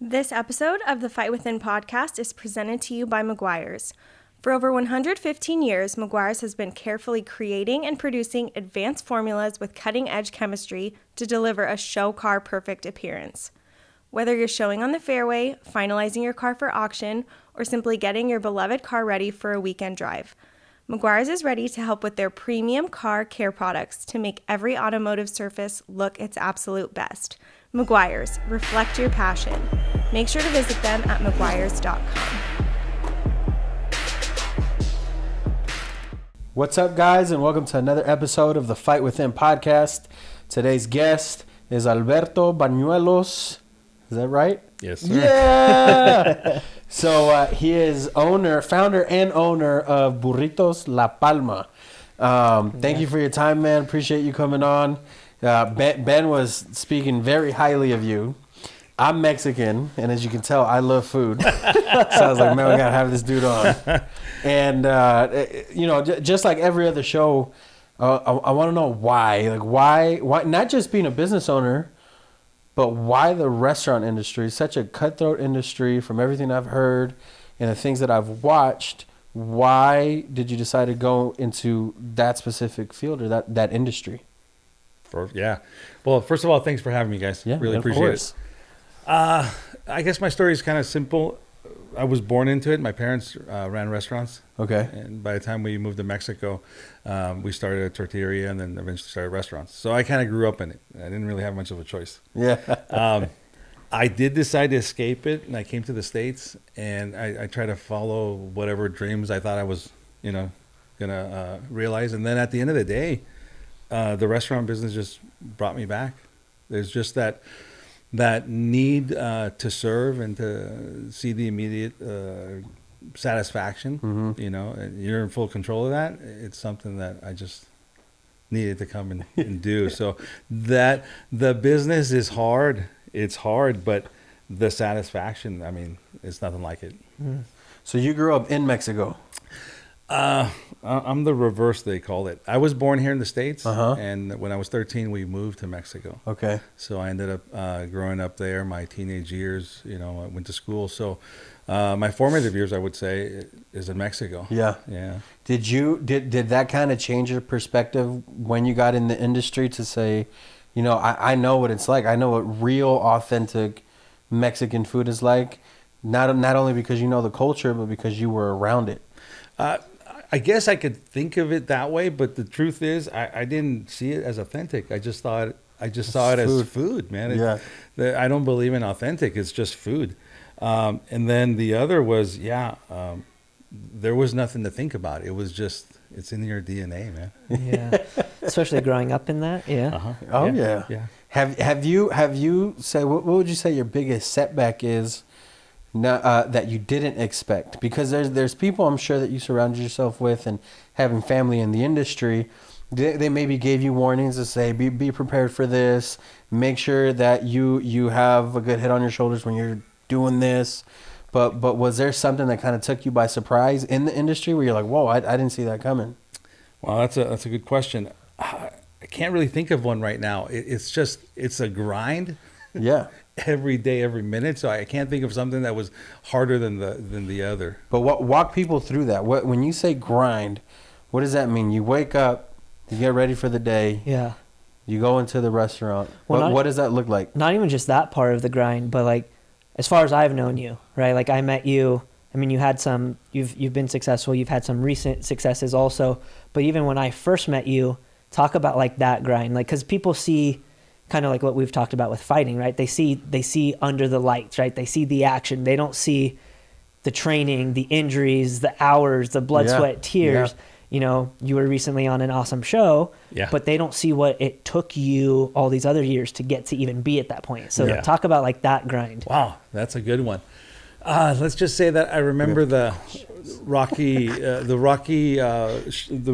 This episode of the Fight Within podcast is presented to you by Meguiar's. For over 115 years, Meguiar's has been carefully creating and producing advanced formulas with cutting-edge chemistry to deliver a show car perfect appearance. Whether you're showing on the fairway, finalizing your car for auction, or simply getting your beloved car ready for a weekend drive, Meguiar's is ready to help with their premium car care products to make every automotive surface look its absolute best. Meguiar's, reflect your passion. Make sure to visit them at meguiars.com. What's up, guys, and welcome to another episode of the Fight Within podcast. Today's guest is Alberto Bañuelos. Is that right? Yes, sir. Yeah! So he is founder and owner of Burritos La Palma. Thank you for your time, man. Appreciate you coming on. Ben was speaking very highly of you. I'm Mexican, and as you can tell, I love food. So I was like, man, we gotta have this dude on. And just like every other show, I want to know why. Like, why? Not just being a business owner, but why the restaurant industry is such a cutthroat industry. From everything I've heard and the things that I've watched, why did you decide to go into that specific field or that industry? Well, first of all, thanks for having me, guys. Yeah, really appreciate it. I guess my story is kind of simple. I was born into it. My parents ran restaurants. Okay. And by the time we moved to Mexico, we started a tortilleria and then eventually started restaurants. So I kind of grew up in it. I didn't really have much of a choice. Yeah. I did decide to escape it, and I came to the States, and I tried to follow whatever dreams I thought I was, going to realize. And then at the end of the day, the restaurant business just brought me back. There's just that need to serve and to see the immediate satisfaction, and you're in full control of that. It's something that I just needed to come and do. So that the business is hard. It's hard, but the satisfaction, I mean, it's nothing like it. So you grew up in Mexico. I'm the reverse, they called it. I was born here in the States, Uh-huh. and when I was 13, we moved to Mexico. Okay. So I ended up growing up there. My teenage years, I went to school. So my formative years, I would say, is in Mexico. Yeah. Yeah. Did that kind of change your perspective when you got in the industry to say, I know what it's like. I know what real, authentic Mexican food is like. Not only because you know the culture, but because you were around it. I guess I could think of it that way, but the truth is, I didn't see it as authentic. I just saw it as food, man. I don't believe in authentic. It's just food. And then the other was, there was nothing to think about. It was just, it's in your DNA, man. Yeah, especially growing up in that. Yeah. Uh-huh. Oh yeah. Yeah. Have you say what would you say your biggest setback is? That you didn't expect, because there's people I'm sure that you surrounded yourself with, and having family in the industry, they maybe gave you warnings to say be prepared for this, make sure that you have a good head on your shoulders when you're doing this, but was there something that kind of took you by surprise in the industry where you're like, whoa, I didn't see that coming? Well, that's a good question. I can't really think of one right now. It's a grind. Yeah. Every day, every minute. So I can't think of something that was harder than the other. But walk people through that. When you say grind, what does that mean? You wake up, you get ready for the day. Yeah. You go into the restaurant. Well, what does that look like? Not even just that part of the grind, but like, as far as I've known you, right? Like I met you. I mean, you've been successful. You've had some recent successes also. But even when I first met you, talk about like that grind, like, because people see kind of like what we've talked about with fighting, right? They see under the lights, right? They see the action. They don't see the training, the injuries, the hours, the blood, sweat, tears. Yeah. You were recently on an awesome show, but they don't see what it took you all these other years to get to even be at that point. So talk about like that grind. Wow, that's a good one. Let's just say that I remember the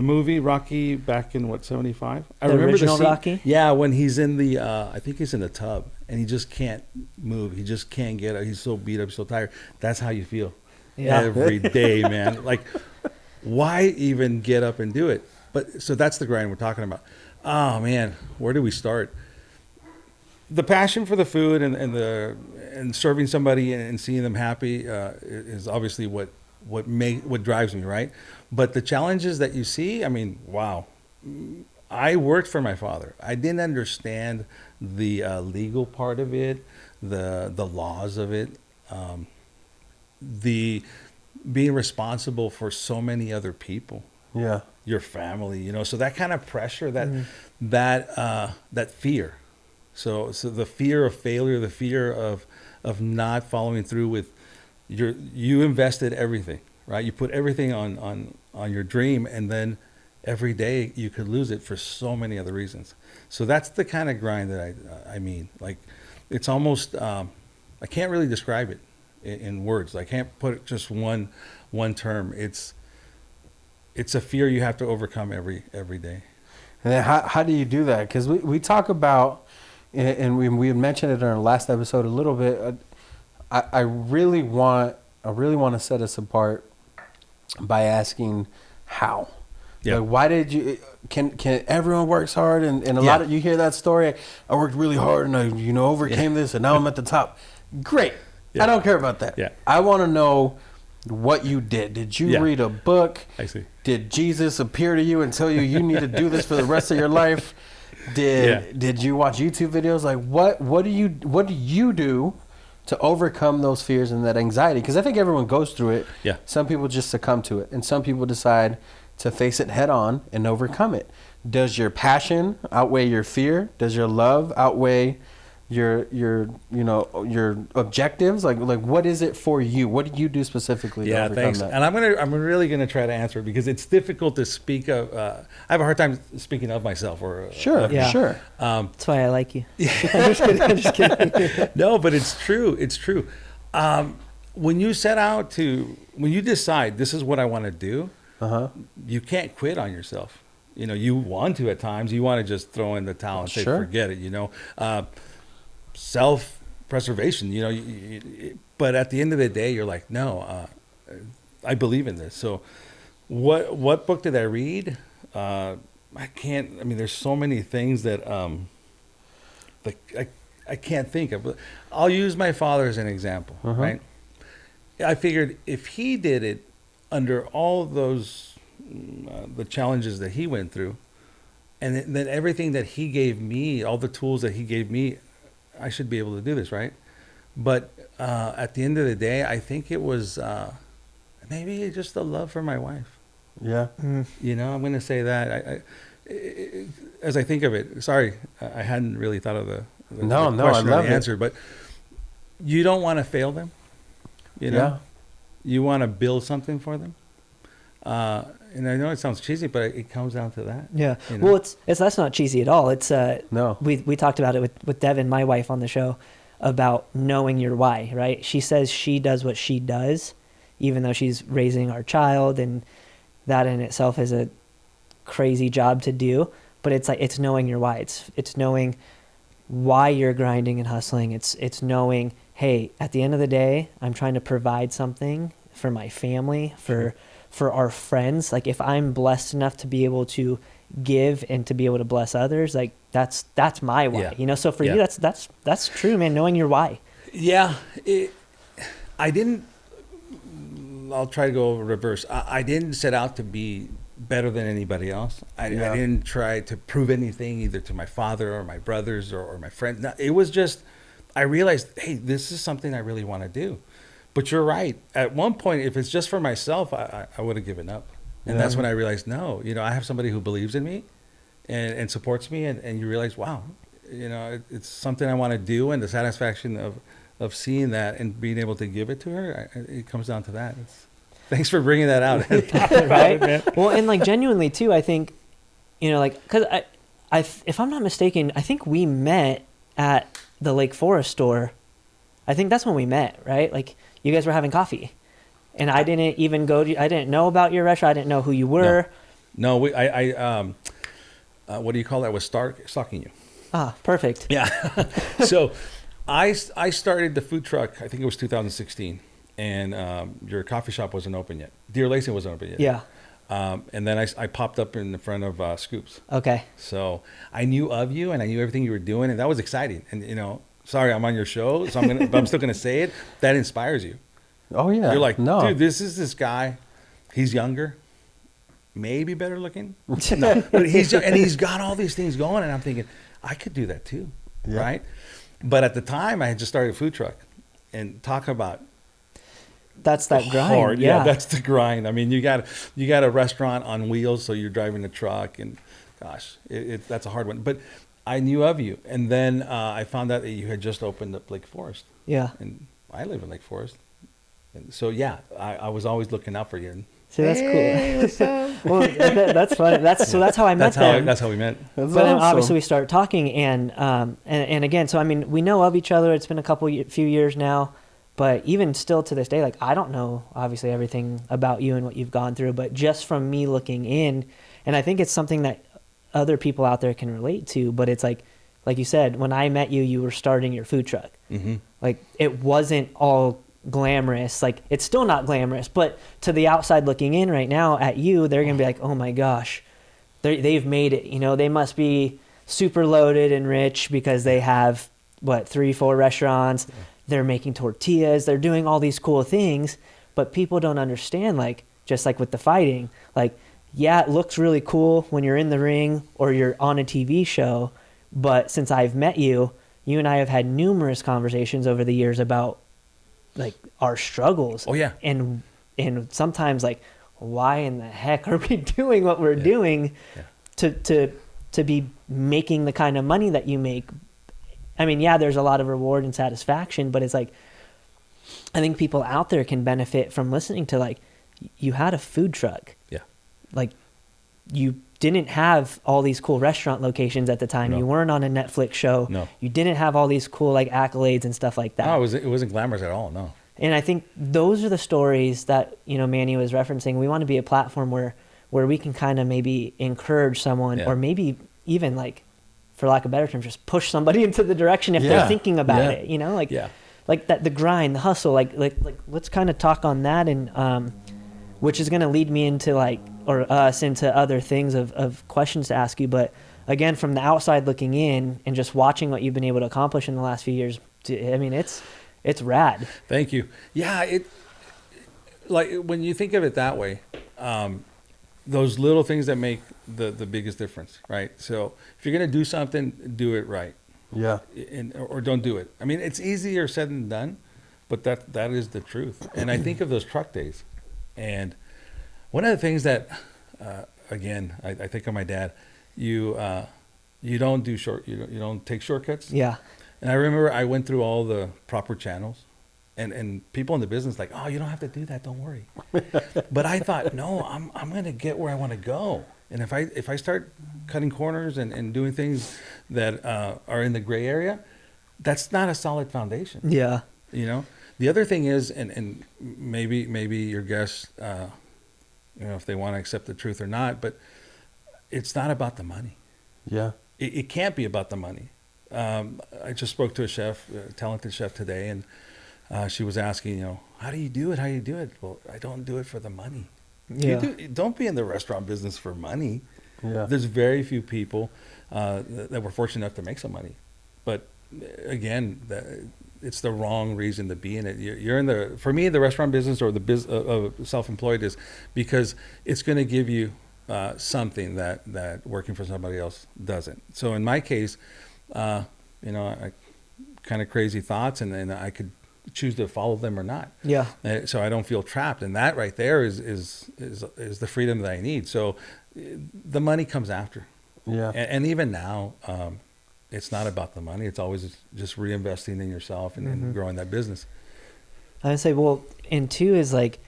movie Rocky back in 75? I remember original the scene, Rocky? Yeah, when he's in the, I think he's in the tub and he just can't move. He just can't get up. He's so beat up, so tired. That's how you feel every day, man. Like, why even get up and do it? But so that's the grind we're talking about. Oh man, where do we start? the passion for the food and serving somebody and seeing them happy is obviously what drives me, right? But the challenges that you see, I mean, wow. I worked for my father. I didn't understand the legal part of it, the laws of it, the being responsible for so many other people. Yeah. Your family, you know, so that kind of pressure, that fear. So the fear of failure, the fear of not following through with you invested everything, right? You put everything on your dream, and then every day you could lose it for so many other reasons. So that's the kind of grind that I mean, like, it's almost, I can't really describe it in words. I can't put just one term. It's a fear you have to overcome every day. And then how do you do that? Because we talk about, and we had mentioned it in our last episode a little bit. I really want to set us apart by asking how. Yeah. Like, why did you? Can everyone works hard, and a lot of you hear that story. I worked really hard, and I overcame this, and now I'm at the top. Great. Yeah. I don't care about that. Yeah. I want to know what you did. Did you read a book? I see. Did Jesus appear to you and tell you need to do this for the rest of your life? Did you watch YouTube videos? Like, what do you do to overcome those fears and that anxiety? Because I think everyone goes through it. Yeah. Some people just succumb to it, and some people decide to face it head on and overcome it. Does your passion outweigh your fear? Does your love outweigh your objectives? Like what is it for you? What do you do specifically to overcome thanks. that? And I'm really gonna try to answer it because it's difficult to speak of. I have a hard time speaking of myself. Sure. That's why I like you. I'm just kidding. No, but it's true. It's true. When you decide this is what I want to do, you can't quit on yourself. You want to at times. You want to just throw in the towel and say, forget it. Self-preservation. But at the end of the day, you're like, no, I believe in this. So, what book did I read? I can't. I mean, there's so many things that I can't think of. I'll use my father as an example, right? I figured if he did it under all those the challenges that he went through, and then everything that he gave me, all the tools that he gave me, I should be able to do this, right? But at the end of the day, I think it was maybe just the love for my wife. Yeah. I'm going to say that. As I think of it, sorry, I hadn't really thought of the question I love or the answer, but you don't want to fail them. Yeah. You want to build something for them. And I know it sounds cheesy, but it comes down to that. Yeah. Well, that's not cheesy at all. It's no. We talked about it with Devin, my wife, on the show about knowing your why, right? She says she does what she does, even though she's raising our child, and that in itself is a crazy job to do. But it's knowing your why. It's knowing why you're grinding and hustling. It's knowing, hey, at the end of the day, I'm trying to provide something for my family, for our friends. Like, if I'm blessed enough to be able to give and to be able to bless others, like that's my why. So for you, that's true, man. Knowing your why. Yeah. I'll try to go reverse. I didn't set out to be better than anybody else. I didn't try to prove anything either to my father or my brothers or my friends. No, it was just, I realized, hey, this is something I really want to do. But you're right. At one point, if it's just for myself, I would have given up. And that's when I realized, no, I have somebody who believes in me and supports me. And you realize, wow, it's something I want to do. And the satisfaction of seeing that and being able to give it to her, it comes down to that. Thanks for bringing that out. Right? Well, and like genuinely too, I think, because if I'm not mistaken, I think we met at the Lake Forest store. I think that's when we met, right? Like, you guys were having coffee, and I didn't even I didn't know about your restaurant. I didn't know who you were. No, what do you call that? I was stalking you. Ah, perfect. Yeah. So I started the food truck, I think it was 2016, and your coffee shop wasn't open yet. Dear Lacey wasn't open yet. Yeah. And then I popped up in the front of Scoops. Okay. So I knew of you and I knew everything you were doing, and that was exciting. And sorry, I'm on your show, so but I'm still gonna say it. That inspires you. Oh yeah. You're like, no. dude, this guy. He's younger, maybe better looking. No, but he's got all these things going, and I'm thinking I could do that too, right? But at the time, I had just started a food truck, and talk about that's that grind. hard. Yeah. That's the grind. I mean, you got a restaurant on wheels, so you're driving a truck, and gosh, that's a hard one. But I knew of you, and then I found out that you had just opened up Lake Forest. Yeah. And I live in Lake Forest, and so yeah, I was always looking out for you. So that's Hey, cool. what's up? Well, that's funny. That's how I met them. That's how we met. That's But then awesome. obviously we started talking, and again, so I mean, we know of each other. It's been few years now, but even still to this day, like I don't know obviously everything about you and what you've gone through, but just from me looking in, and I think it's something that other people out there can relate to. But it's like you said, when I met you, you were starting your food truck. Mm-hmm. Like it wasn't all glamorous. Like it's still not glamorous, but to the outside looking in right now at you, they're gonna be like, oh my gosh, they've made it. They must be super loaded and rich because they have 3-4 restaurants. Yeah. They're making tortillas. They're doing all these cool things, but people don't understand. Like just like with the fighting, like yeah, it looks really cool when you're in the ring or you're on a TV show, but since I've met you, you and I have had numerous conversations over the years about like our struggles. Oh yeah. And sometimes like, why in the heck are we doing what we're doing to be making the kind of money that you make? I mean, yeah, there's a lot of reward and satisfaction, but it's like, I think people out there can benefit from listening to like, you had a food truck. Yeah. Like you didn't have all these cool restaurant locations at the time. No. You weren't on a Netflix show. No. You didn't have all these cool like accolades and stuff like that. No, it wasn't glamorous at all. No. And I think those are the stories that, Manny was referencing. We want to be a platform where we can kind of maybe encourage someone or maybe even like, for lack of better terms, just push somebody into the direction if they're thinking about it, like that, the grind, the hustle, like let's kind of talk on that. And, which is going to lead me into into other things of questions to ask you. But again, from the outside looking in and just watching what you've been able to accomplish in the last few years, I mean, it's rad. Thank you. Yeah. Like when you think of it that way, those little things that make the biggest difference, right? So if you're going to do something, do it right. Yeah. Or don't do it. I mean, it's easier said than done, but that is the truth. And I think of those truck days. And one of the things that, again, I think of my dad, you don't do you don't take shortcuts. Yeah. And I remember I went through all the proper channels, and people in the business like, oh, you don't have to do that. Don't worry. But I thought, no, I'm going to get where I want to go. And if I start cutting corners and doing things that are in the gray area, that's not a solid foundation. Yeah. The other thing is, and maybe your guests, if they want to accept the truth or not, but it's not about the money. Yeah. It can't be about the money. I just spoke to a chef, a talented chef today, and she was asking, how do you do it? How do you do it? Well, I don't do it for the money. Yeah. Don't be in the restaurant business for money. Yeah. There's very few people that were fortunate enough to make some money. But again, it's the wrong reason to be in it. You're in for me, the restaurant business or the self-employed is because it's going to give you something that working for somebody else doesn't. So in my case, I kind of crazy thoughts, and then I could choose to follow them or not. Yeah. So I don't feel trapped, and that right there is the freedom that I need. So the money comes after. Yeah. And even now, it's not about the money. It's always just reinvesting in yourself and growing that business. I would say, well, and two is like,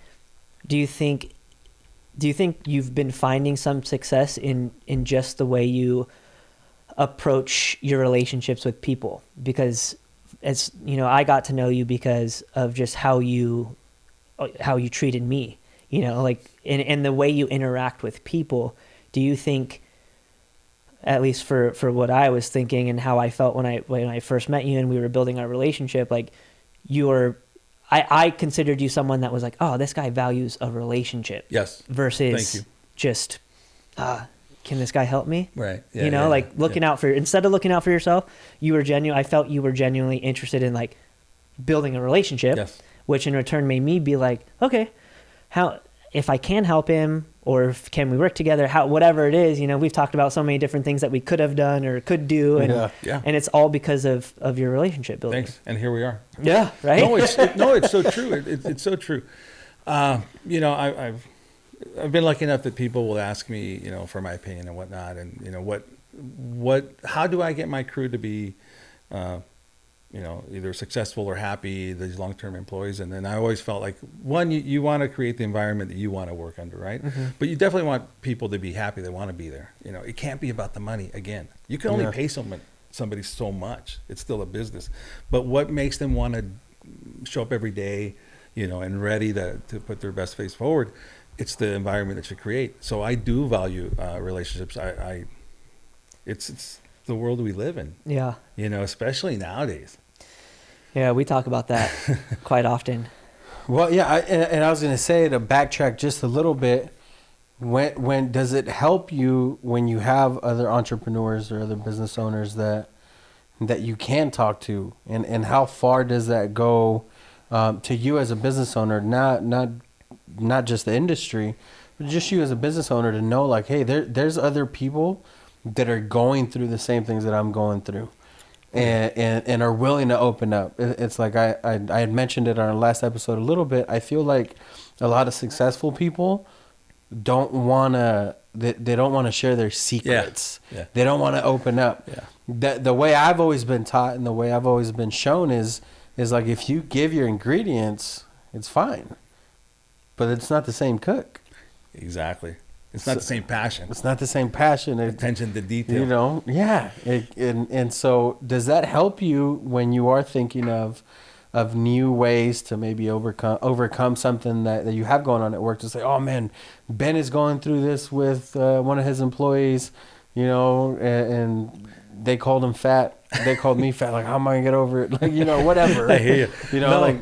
do you think you've been finding some success in just the way you approach your relationships with people? Because as I got to know you because of just how you treated me, and the way you interact with people. Do you think, at least for what I was thinking and how I felt when I first met you and we were building our relationship, like I considered you someone that was like, oh, this guy values a relationship. Yes. Versus, Thank you. just, can this guy help me? Right. You know, like looking out for, instead of looking out for yourself, I felt you were genuinely interested in like building a relationship, Yes. which in return made me be like, okay, if I can help him, or can we work together, whatever it is, you know, we've talked about so many different things that we could have done or could do. And, and it's all because of your relationship building. Thanks. And here we are. Yeah. Right. No, it's so true. It's so true. You know, I've been lucky enough that people will ask me, you know, for my opinion and whatnot. And, you know, how do I get my crew to be, you know, either successful or happy, these long-term employees. And then I always felt like, one, you want to create the environment that you want to work under, right? Mm-hmm. But you definitely want people to be happy. They want to be there. You know, it can't be about the money. Again, you can only pay somebody so much. It's still a business. But what makes them want to show up every day, you know, and ready to put their best face forward, it's the environment that you create. So I do value relationships. It's the world we live in. Yeah. You know, especially nowadays. Yeah, we talk about that quite often. Well, yeah, and I was going to say, to backtrack just a little bit, when does it help you when you have other entrepreneurs or other business owners that you can talk to, and how far does that go to you as a business owner, not just the industry, but just you as a business owner, to know like, hey, there's other people that are going through the same things that I'm going through. And are willing to open up. It's like I had mentioned it on our last episode a little bit. I feel like a lot of successful people don't want to share their secrets. Yeah. They don't want to open up. Yeah. The way I've always been taught and the way I've always been shown is like, if you give your ingredients, it's fine, but it's not the same cook. Exactly. It's not the same passion. It's not the same passion. Attention to detail. You know, yeah. And so does that help you when you are thinking of new ways to maybe overcome something that you have going on at work, to say, oh man, Ben is going through this with one of his employees, you know, and they called him fat. They called me fat. Like, how am I going to get over it? Like, you know, whatever. I hear you. You know, like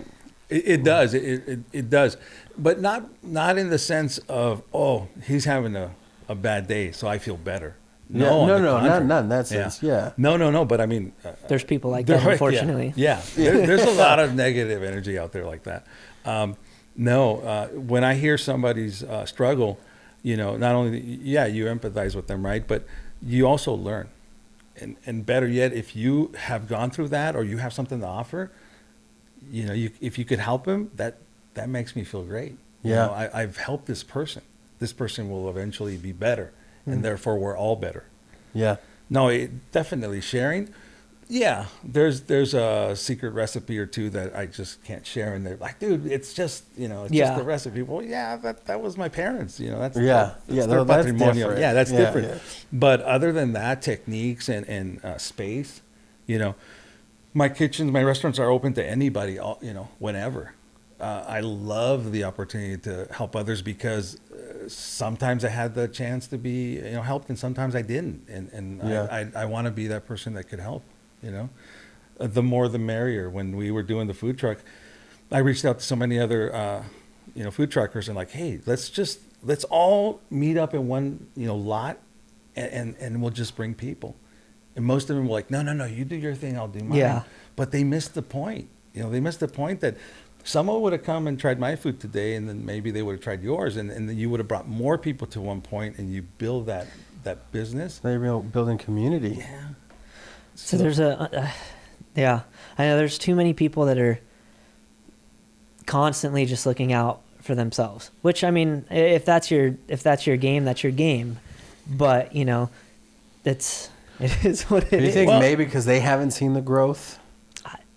it does. It does. But not in the sense of, oh, he's having a bad day, so I feel better. No, not in that sense. Yeah. No. But I mean, there's people like that, unfortunately. Yeah. There's a lot of negative energy out there like that. When I hear somebody's struggle, you know, not only you empathize with them, right? But you also learn, and better yet, if you have gone through that or you have something to offer, you know, if you could help him, that makes me feel great. Yeah. You know, I've helped this person. This person will eventually be better, and therefore we're all better. Yeah. No, definitely sharing. Yeah, there's a secret recipe or two that I just can't share, and they're like, dude, it's just, you know, it's just the recipe. Well, yeah, that was my parents, you know, that's their patrimonial. Different. Yeah, that's different. Yeah. But other than that, techniques and space, you know, my restaurants are open to anybody, you know, whenever. I love the opportunity to help others, because sometimes I had the chance to be, you know, helped, and sometimes I didn't. And I want to be that person that could help, you know. The more the merrier. When we were doing the food truck, I reached out to so many other, you know, food truckers, and like, hey, let's all meet up in one, you know, lot, and we'll just bring people. And most of them were like, no, you do your thing, I'll do mine. Yeah. But they missed the point. You know, they missed the point that someone would have come and tried my food today, and then maybe they would have tried yours, and then you would have brought more people to one point, and you build that business. They're building community. Yeah. So there's I know there's too many people that are constantly just looking out for themselves, which, I mean, if that's your game, that's your game. But, you know, it is what it is. Do you think maybe because they haven't seen the growth?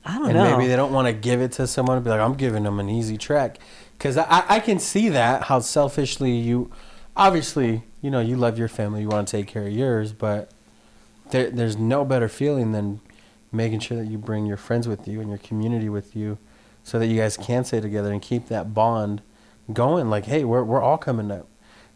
I don't know. And maybe they don't want to give it to someone and be like, I'm giving them an easy track. Because I can see that, how selfishly you, obviously, you know, you love your family, you want to take care of yours, but there's no better feeling than making sure that you bring your friends with you and your community with you, so that you guys can stay together and keep that bond going. Like, hey, we're all coming up.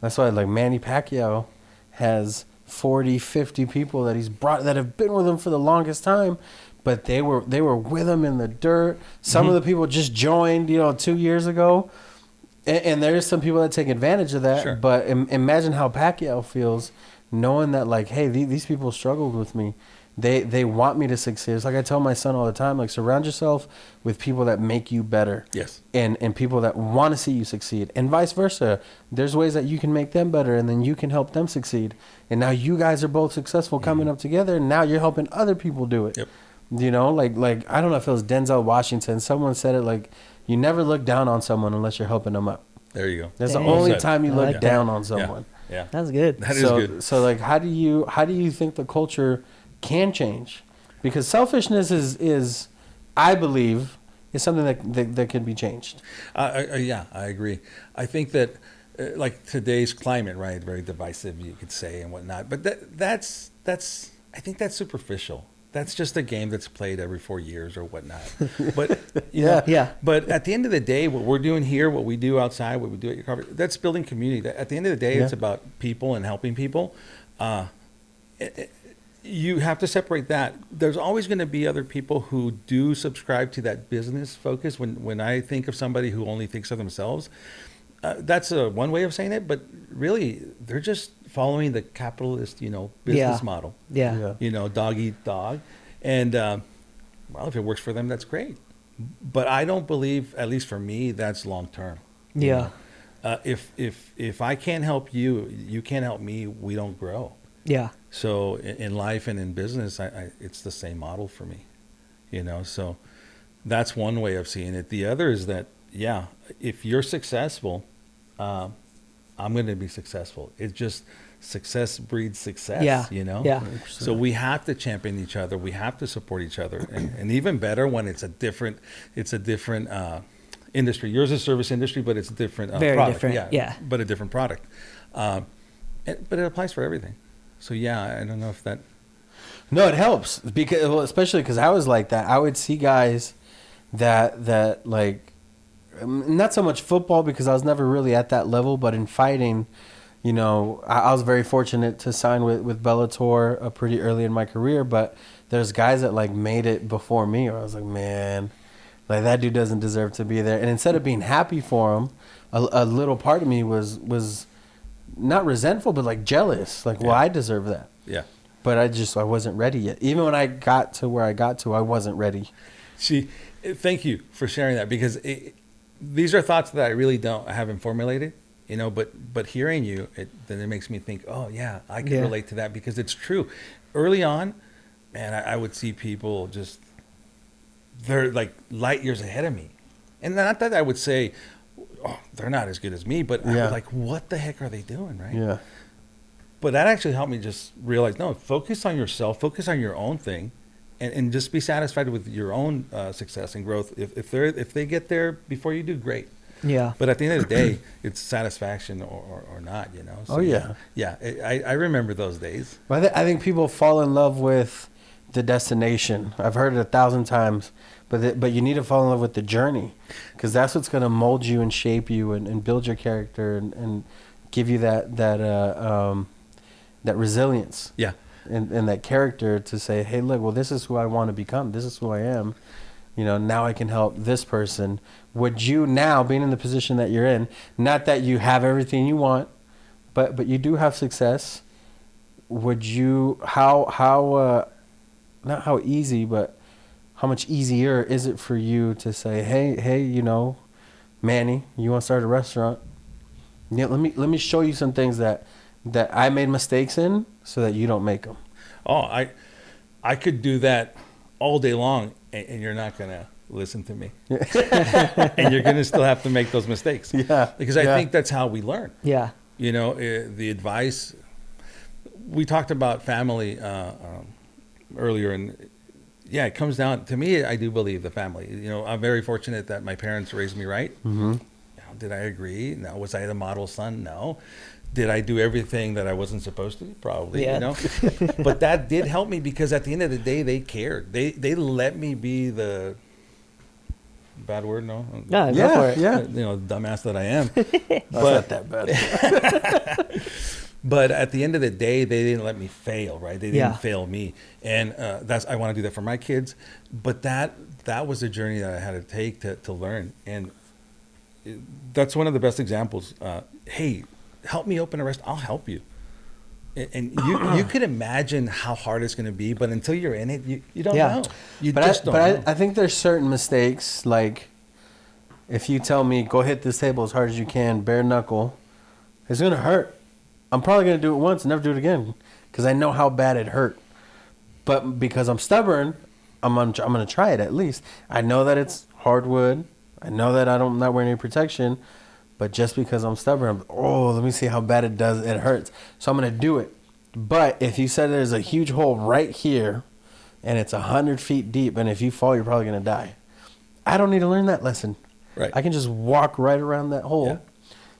That's why, like, Manny Pacquiao has 40, 50 people that he's brought that have been with him for the longest time. But they were with him in the dirt. Some of the people just joined, you know, 2 years ago. And there's some people that take advantage of that. Sure. But imagine how Pacquiao feels knowing that, like, hey, these people struggled with me. They want me to succeed. It's like I tell my son all the time, like, surround yourself with people that make you better. Yes. And people that want to see you succeed. And vice versa. There's ways that you can make them better, and then you can help them succeed. And now you guys are both successful coming up together, and now you're helping other people do it. Yep. You know, like I don't know if it was Denzel Washington. Someone said it like, you never look down on someone unless you're helping them up. There you go. That's Dang. the only Well said. time you I look like that. down on someone. Yeah. That's good. That is good. So like, how do you think the culture can change? Because selfishness is I believe, is something that can be changed. Yeah, I agree. I think that like today's climate, right, very divisive, you could say, and whatnot. But that's I think that's superficial. That's just a game that's played every 4 years or whatnot. But you know, Yeah. But at the end of the day, what we're doing here, what we do outside, what we do at your coffee, that's building community. At the end of the day, it's about people and helping people. You have to separate that. There's always going to be other people who do subscribe to that business focus. When I think of somebody who only thinks of themselves, that's one way of saying it. But really, they're just following the capitalist, business model. Yeah. Dog eat dog, and well, if it works for them, that's great. But I don't believe, at least for me, that's long term. Yeah. If I can't help you, you can't help me. We don't grow. Yeah. So in life and in business, it's the same model for me, So that's one way of seeing it. The other is that, if you're successful, I'm going to be successful. It's just success breeds success. Yeah. Yeah. So we have to champion each other. We have to support each other, and even better when it's a different industry. Yours is service industry, but it's a different Very product. different. Yeah. But a different product. But it applies for everything. So I don't know if that. No, it helps because, especially because I was like that. I would see guys that like, not so much football because I was never really at that level, but in fighting, I was very fortunate to sign with Bellator pretty early in my career. But there's guys that like made it before me, where I was like, man, like that dude doesn't deserve to be there. And instead of being happy for him, a little part of me was not resentful, but like jealous. Like, well, I deserve that. Yeah. But I wasn't ready yet. Even when I got to where I got to, I wasn't ready. See, thank you for sharing that, because these are thoughts that I haven't formulated, but hearing you, then it makes me think, oh yeah, I can relate to that, because it's true. Early on, man, I would see people they're like light years ahead of me. And not that I would say, oh, they're not as good as me, but I was like, what the heck are they doing, right? Yeah. But that actually helped me just realize, no, focus on yourself, focus on your own thing, and just be satisfied with your own success and growth. If they get there before you do, great. Yeah. But at the end of the day, it's satisfaction or not, So, Oh, yeah. Yeah, I remember those days. But I think people fall in love with the destination. I've heard it 1,000 times, but you need to fall in love with the journey, because that's what's going to mold you and shape you and build your character and give you that resilience. Yeah. And that character to say, hey, look, well, this is who I want to become. This is who I am. Now I can help this person. Would you now, being in the position that you're in, not that you have everything you want, but you do have success, would you, not how easy, but how much easier is it for you to say, hey, Manny, you want to start a restaurant? Let me show you some things that I made mistakes in, so that you don't make them. Oh, I could do that all day long, and you're not gonna listen to me, and you're gonna still have to make those mistakes. Yeah, because I think that's how we learn. Yeah. The advice. We talked about family earlier, and it comes down to me. I do believe the family. I'm very fortunate that my parents raised me right. Mm-hmm. Did I agree? No. Was I the model son? No. Did I do everything that I wasn't supposed to? Probably. Yeah. But that did help me, because at the end of the day, they cared. They let me be the bad word, no? No, go for it. Yeah. Dumbass that I am. Not that bad. But at the end of the day, they didn't let me fail, right? They didn't Yeah. fail me. And I want to do that for my kids. But that was a journey that I had to take to learn. And that's one of the best examples. Hey, help me open a restaurant. I'll help you. And you could imagine how hard it's going to be, but until you're in it, you don't know. You just don't know. I think there's certain mistakes, like if you tell me, go hit this table as hard as you can, bare knuckle, it's going to hurt. I'm probably going to do it once and never do it again because I know how bad it hurt. But because I'm stubborn, I'm going to try it at least. I know that it's hardwood. I know that I'm not wearing any protection. But just because I'm stubborn, let me see how bad it does. It hurts. So I'm going to do it. But if you said there's a huge hole right here and it's 100 feet deep, and if you fall, you're probably going to die. I don't need to learn that lesson. Right. I can just walk right around that hole. Yeah.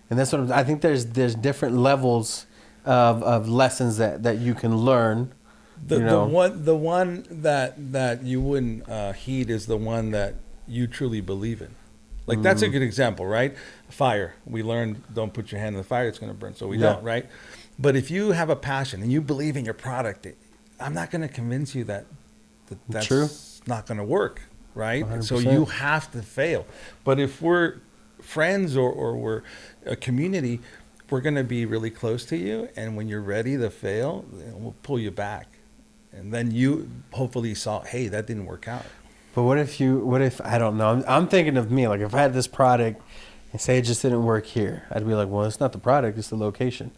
And that's what I think there's different levels of lessons that you can learn. The one that you wouldn't heed is the one that you truly believe in. Like, that's a good example, right? Fire. We learned, don't put your hand in the fire, it's going to burn. So we don't, right? But if you have a passion and you believe in your product, I'm not going to convince you that's True. Not going to work, right? 100%. So you have to fail. But if we're friends or we're a community, we're going to be really close to you. And when you're ready to fail, we'll pull you back. And then you hopefully saw, hey, that didn't work out. But what if I don't know, I'm thinking of me, like if I had this product and say it just didn't work here, I'd be like, well, it's not the product, it's the location.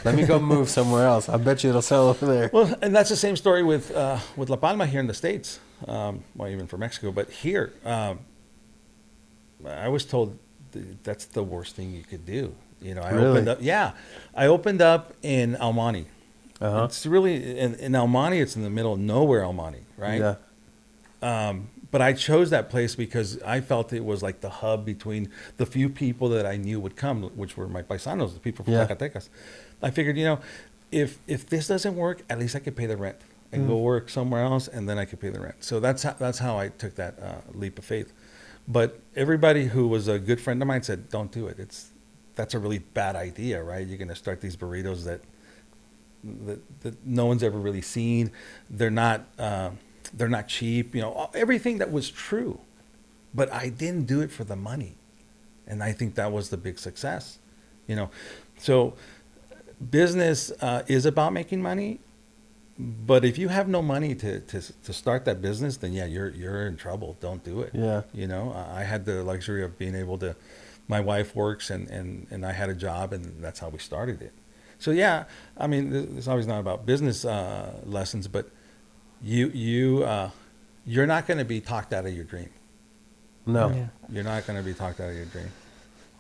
Let me go move somewhere else. I bet you it'll sell over there. Well, and that's the same story with La Palma here in the States, well, even for Mexico, but here, I was told that's the worst thing you could do. You know, I opened up in El Monte. Uh-huh. It's really, in El Monte, it's in the middle of nowhere, El Monte, right? Yeah. But I chose that place because I felt it was like the hub between the few people that I knew would come, which were my paisanos, the people from Zacatecas. I figured, if this doesn't work, at least I could pay the rent. I can go work somewhere else, and then I could pay the rent. So that's how I took that leap of faith. But everybody who was a good friend of mine said, don't do it. That's a really bad idea, right? You're going to start these burritos that no one's ever really seen. They're not cheap, everything that was true. But I didn't do it for the money. And I think that was the big success, So business is about making money. But if you have no money to start that business, then you're in trouble. Don't do it. Yeah. I had the luxury of being able to, my wife works and I had a job, and that's how we started it. So I mean, it's always not about business lessons, but you're not going to be talked out of your dream. No. Yeah. You're not going to be talked out of your dream.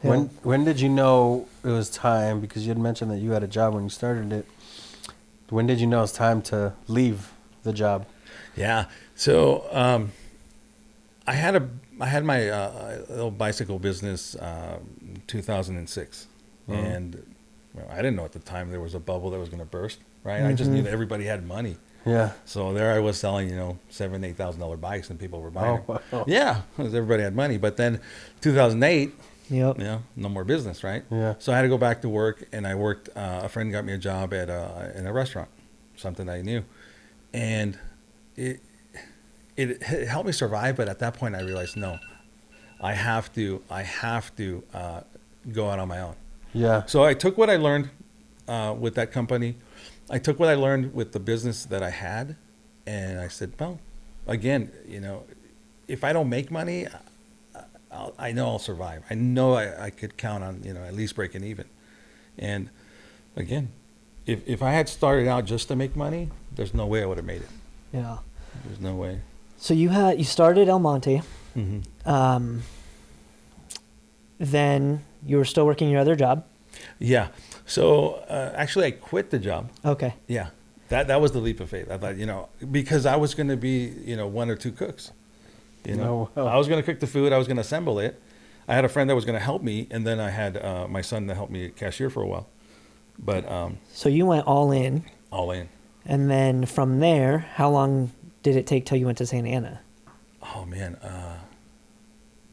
Yeah. When did you know it was time? Because you had mentioned that you had a job when you started it. When did you know it was time to leave the job? Yeah. So I had my little bicycle business in 2006, and I didn't know at the time there was a bubble that was going to burst. Right. Mm-hmm. I just knew that everybody had money. Yeah. So there I was selling, $7,000-$8,000 bikes, and people were buying. Oh, wow. Yeah, because everybody had money. But then 2008. Yep. No more business, right? Yeah. So I had to go back to work, and I worked. A friend got me a job in a restaurant, something I knew, and it helped me survive. But at that point, I realized, no, I have to go out on my own. Yeah. So I took what I learned with that company. I took what I learned with the business that I had, and I said, well, again, if I don't make money, I know I'll survive. I know I could count on, at least breaking even. And again, if I had started out just to make money, there's no way I would have made it. Yeah. There's no way. So you started El Monte. Mm-hmm. Then you were still working your other job. Yeah. So actually I quit the job. Okay. Yeah. That was the leap of faith. I thought, because I was going to be, one or two cooks. I was going to cook the food. I was going to assemble it. I had a friend that was going to help me, and then I had my son that helped me cashier for a while. But so you went all in. All in. And then from there, how long did it take till you went to Santa Ana? Oh man,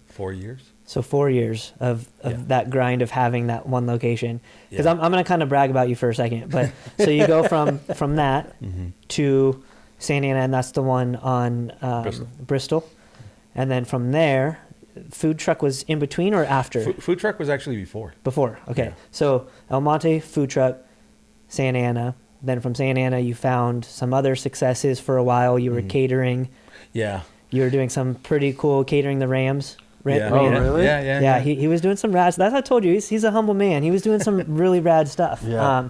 4 years. So 4 years of that grind of having that one location. Because I'm going to kind of brag about you for a second, but so you go from that mm-hmm. to Santa Ana, and that's the one on Bristol. And then from there, food truck was in between or after? Food truck was actually before. Before. Okay. Yeah. So El Monte food truck, Santa Ana. Then from Santa Ana, you found some other successes for a while. You were catering. Yeah. You were doing some pretty cool catering the Rams. Yeah. Oh, really? Yeah. He was doing some rad. That's what I told you. He's a humble man. He was doing some really rad stuff. Yeah.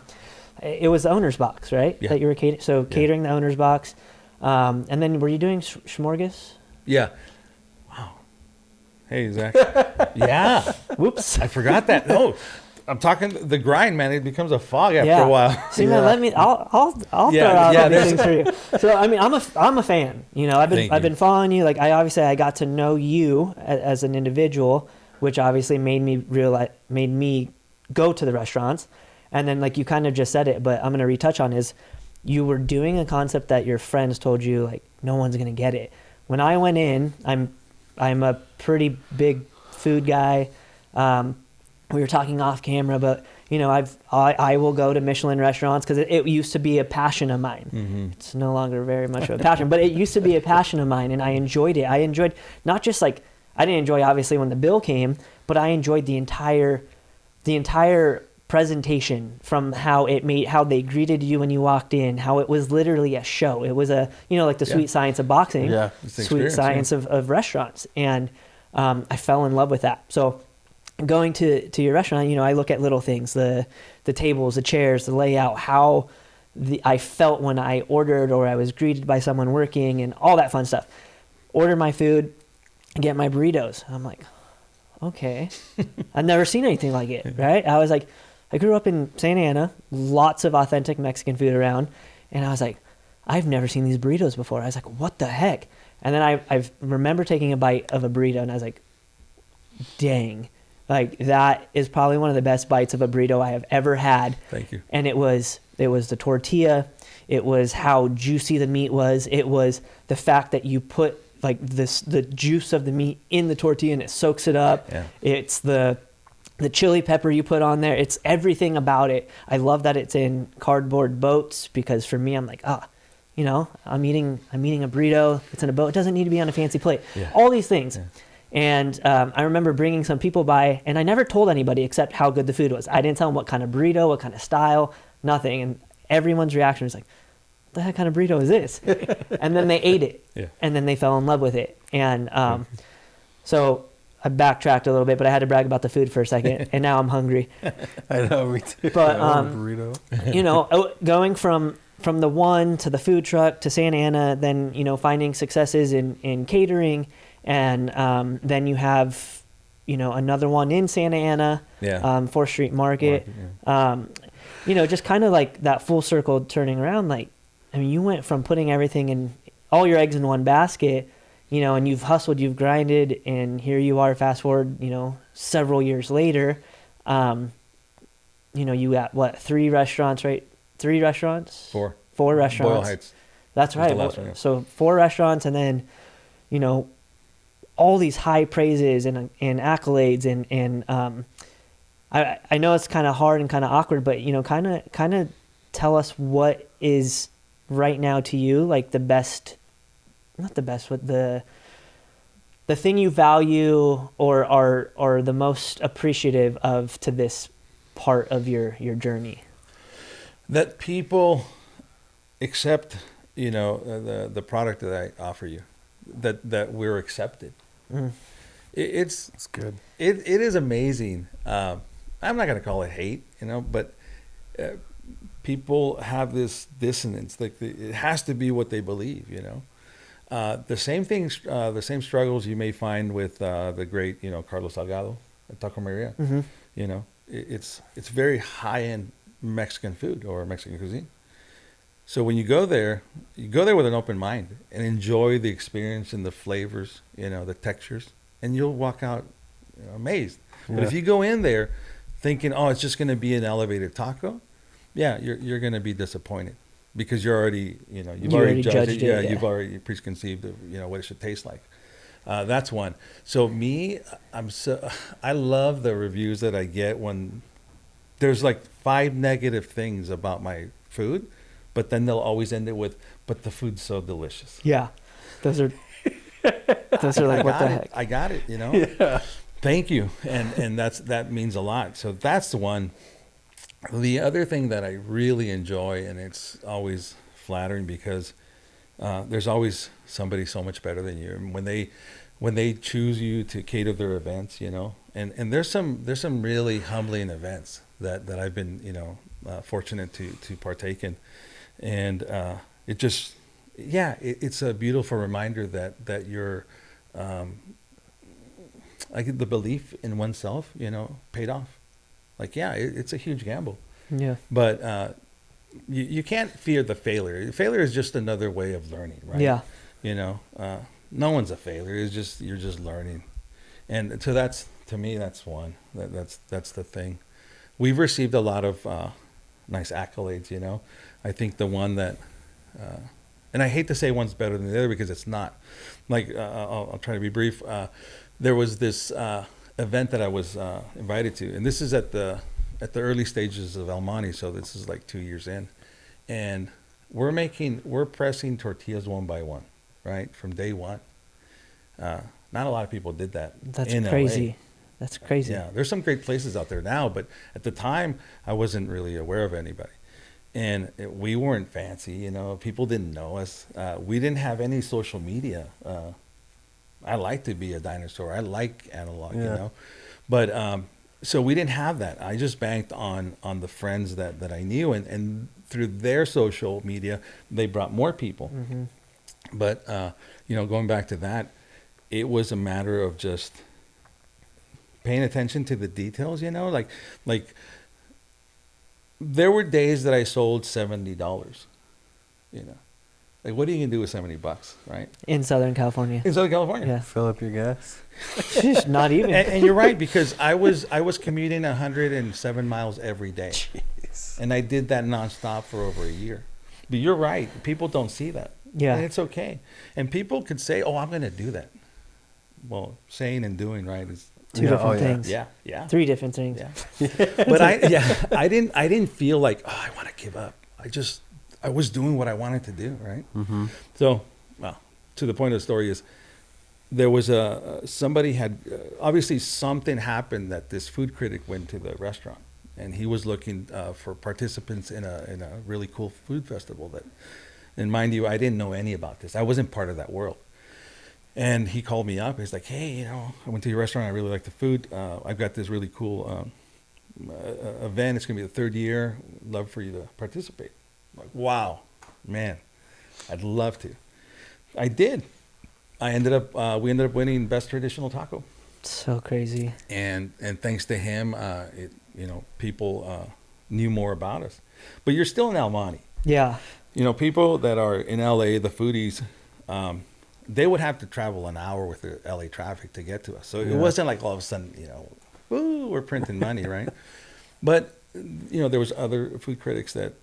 It was the owner's box, right? Yeah. That you were catering. So catering the owner's box, and then were you doing Schmorgas? Yeah. Wow. Hey, Zach. Yeah. Whoops. I forgot that. No, I'm talking the grind, man. It becomes a fog after a while. See, man, I'll throw out all these things for you. So, I mean, I'm a fan. You know, I've been following you. Like, I got to know you as an individual, which obviously made me go to the restaurants. And then, like, you kind of just said it, but I'm going to retouch on is you were doing a concept that your friends told you, like, no one's going to get it. When I went in, I'm a pretty big food guy. We were talking off camera, but you know, I will go to Michelin restaurants because it used to be a passion of mine. Mm-hmm. It's no longer very much of a passion, but it used to be a passion of mine, and I enjoyed it. I enjoyed not just like I didn't enjoy obviously when the bill came, but I enjoyed the entire presentation, from how they greeted you when you walked in, how it was literally a show. It was like the sweet science of boxing, sweet science of restaurants, and I fell in love with that. So going to your restaurant, you know, I look at little things, the tables, the chairs, the layout, how I felt when I ordered or I was greeted by someone working, and all that fun stuff. Order my food, get my burritos. I'm like, okay. I've never seen anything like it, right? I was like, I grew up in Santa Ana, lots of authentic Mexican food around, and I was like, I've never seen these burritos before. I was like, what the heck? And then I remember taking a bite of a burrito, and I was like, dang. Like, that is probably one of the best bites of a burrito I have ever had. Thank you. And it was the tortilla. It was how juicy the meat was. It was the fact that you put like the juice of the meat in the tortilla and it soaks it up. Yeah. It's the chili pepper you put on there. It's everything about it. I love that it's in cardboard boats, because for me, I'm like, you know, I'm eating a burrito. It's in a boat. It doesn't need to be on a fancy plate. Yeah. All these things. Yeah. And I remember bringing some people by, and I never told anybody except how good the food was. I didn't tell them what kind of burrito, what kind of style, nothing. And everyone's reaction was like, what the heck kind of burrito is this? And then they ate it. Yeah. And then they fell in love with it. And so I backtracked a little bit, but I had to brag about the food for a second. And now I'm hungry. I know, me too. But, burrito. You know, going from the one to the food truck to Santa Ana, then, you know, finding successes in catering. And then you have, you know, another one in Santa Ana, 4th Street Market. You know, just kind of like that full circle turning around. Like, I mean, you went from putting everything in, all your eggs in one basket, you know, and you've hustled, you've grinded, and here you are, fast forward, you know, several years later. You know, you got, what, 3 restaurants, right? 3 restaurants? 4. 4 restaurants. Boyle Heights. That's right. So 4 restaurants, and then, you know, all these high praises and accolades, and I know it's kind of hard and kind of awkward, but, you know, kind of tell us what is right now to you like the best, not the best, but the thing you value or are the most appreciative of to this part of your journey. That people accept, you know, the product that I offer you, that we're accepted. Mm. It's good. It is amazing. I'm not going to call it hate, you know, but people have this dissonance. Like it has to be what they believe, you know. The same things, the same struggles you may find with the great, you know, Carlos Salgado at Taco Maria. Mm-hmm. You know, it's very high-end Mexican food or Mexican cuisine. So when you go there with an open mind and enjoy the experience and the flavors, you know, the textures, and you'll walk out, you know, amazed. Yeah. But if you go in there thinking, oh, it's just going to be an elevated taco, yeah, you're going to be disappointed, because you're already, you know, you've already judged it. Yeah, you've already preconceived of, you know, what it should taste like. That's one. So me, I love the reviews that I get when there's like 5 negative things about my food, but then they'll always end it with, but the food's so delicious. Yeah, those are Those are like, what the heck? I got it, you know? Yeah. Thank you. And that means a lot. So that's the one. The other thing that I really enjoy, and it's always flattering because there's always somebody so much better than you. And when they choose you to cater their events, you know, and there's some really humbling events that I've been, you know, fortunate to partake in. And it just, it's a beautiful reminder that you're, like the belief in oneself, you know, paid off. Like, it's a huge gamble. Yeah. But you can't fear the failure. Failure is just another way of learning, right? Yeah. You know, no one's a failure. It's just, you're just learning. And to me, that's one. That's the thing. We've received a lot of nice accolades, you know. I think the one that, and I hate to say one's better than the other because it's not. Like, I'll try to be brief. There was this event that I was invited to, and this is at the early stages of El Monte, so this is like 2 years in, and we're pressing tortillas one by one, right, from day one. Not a lot of people did that. That's in crazy. LA. That's crazy. Yeah, there's some great places out there now, but at the time I wasn't really aware of anybody, and we weren't fancy, you know. People didn't know us. We didn't have any social media. I like to be a dinosaur. I like analog, you know, but so we didn't have that. I just banked on the friends that I knew, and through their social media, they brought more people. Mm-hmm. But you know, going back to that, it was a matter of just paying attention to the details. You know, like there were days that I sold $70. You know. Like, what are you gonna do with $70, right? In Southern California. In Southern California, Yeah. Fill up your gas. Sheesh, not even. and you're right, because I was commuting 107 miles every day, Jeez. and I did that nonstop for over a year. But you're right, people don't see that, Yeah. and it's okay. And people could say, "Oh, I'm gonna do that." Well, saying and doing, right, is Two different things. yeah, 3 different things. yeah. But I didn't feel like, oh, I want to give up. I was doing what I wanted to do, right? Mm-hmm. So, well, to the point of the story is, there was somebody had, obviously something happened that this food critic went to the restaurant, and he was looking for participants in a really cool food festival that, and mind you, I didn't know any about this. I wasn't part of that world. And he called me up. He's like, hey, you know, I went to your restaurant. I really like the food. I've got this really cool event. It's going to be the 3rd year. Love for you to participate. I'm like, wow, man, I'd love to. I did. We ended up winning Best Traditional Taco. So crazy. And thanks to him, you know, people knew more about us. But you're still in El Monte. Yeah. You know, people that are in LA, the foodies, they would have to travel an hour with the LA traffic to get to us. So it wasn't like all of a sudden, you know, woo, we're printing money, right? But, you know, there was other food critics that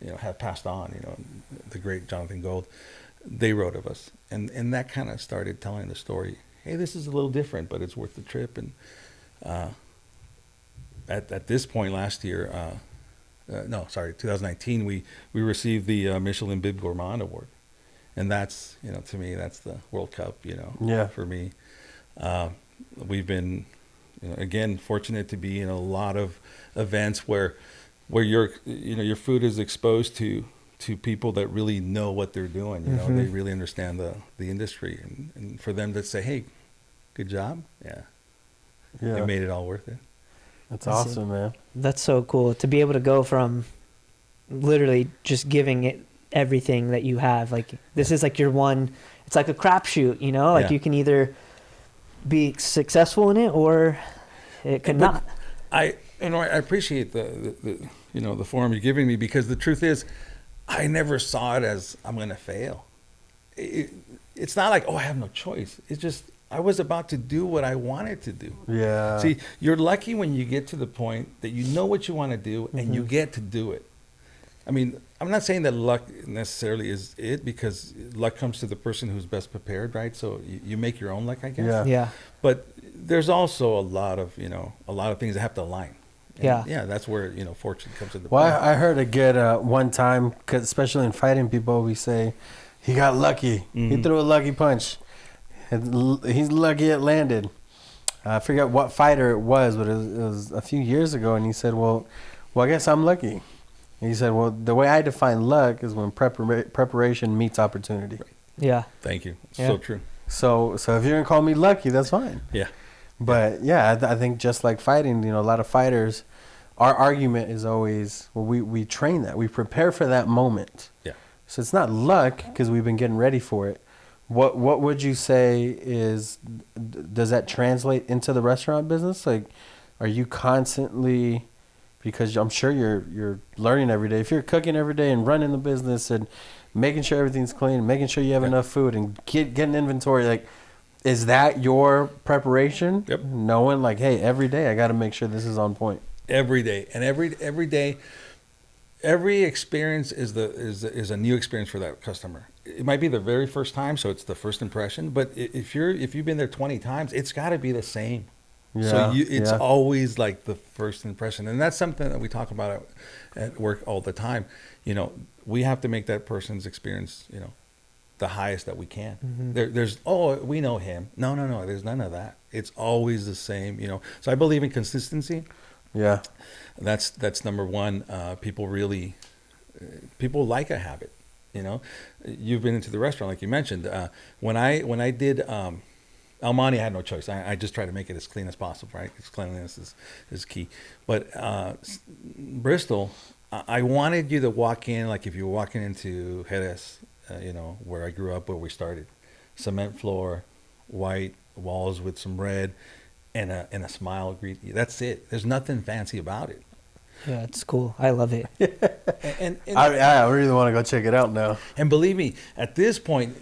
you know, have passed on, you know, the great Jonathan Gold. They wrote of us. And that kind of started telling the story. Hey, this is a little different, but it's worth the trip. And at this point last year, 2019, we received the Michelin Bib Gourmand Award. And that's, you know, to me, that's the World Cup, you know, for me. We've been, you know, again, fortunate to be in a lot of events where your food is exposed to people that really know what they're doing. You know, they really understand the industry, and for them to say, "Hey, good job," it made it all worth it. That's awesome, man. That's so cool to be able to go from literally just giving it everything that you have. Like, this is like your one. It's like a crapshoot, you know. Like, you can either be successful in it or it could not. I appreciate the you know, the forum you're giving me, because the truth is, I never saw it as I'm going to fail. It's not like, oh, I have no choice. It's just, I was about to do what I wanted to do. Yeah. See, you're lucky when you get to the point that you know what you want to do and you get to do it. I mean, I'm not saying that luck necessarily is it, because luck comes to the person who's best prepared, right? So you make your own luck, I guess. Yeah. But there's also a lot of things that have to align. And Yeah. that's where, you know, fortune comes into Well, play. I heard a good one time, 'cause especially in fighting people, we say he got lucky. He threw a lucky punch. He's lucky it landed. I forget what fighter it was, but it was a few years ago, and he said, well, I guess I'm lucky. And he said, well, the way I define luck is when preparation meets opportunity. Right. Yeah. Thank you. Yeah. So true. So if you're going to call me lucky, that's fine. Yeah. But yeah, I think just like fighting, a lot of fighters, our argument is always, well, we train that. We prepare for that moment. Yeah. So it's not luck because we've been getting ready for it. What would you say is, does that translate into the restaurant business? Like, are you constantly, because I'm sure you're learning every day. If you're cooking every day and running the business and making sure everything's clean, making sure you have enough food and getting inventory, like, is that your preparation? Yep. Knowing like, hey, every day I got to make sure this is on point. Every day, and every day, every experience is a new experience for that customer. It might be the very first time, so it's the first impression. But if you've been there 20 times, it's got to be the same. Yeah, So it's always like the first impression, and that's something that we talk about at work all the time. We have to make that person's experience, the highest that we can. Mm-hmm. There's we know him. No. There's none of that. It's always the same. So I believe in consistency. Yeah. That's number one. People like a habit. You've been into the restaurant, like you mentioned. When I did El Monte, I had no choice. I just try to make it as clean as possible, right? Because cleanliness is key. But Bristol, I wanted you to walk in like if you were walking into Jerez, where I grew up, where we started. Cement floor, white walls with some red, and a smile greet you. That's it. There's nothing fancy about it. Yeah, it's cool. I love it. And I really want to go check it out now. And believe me, at this point,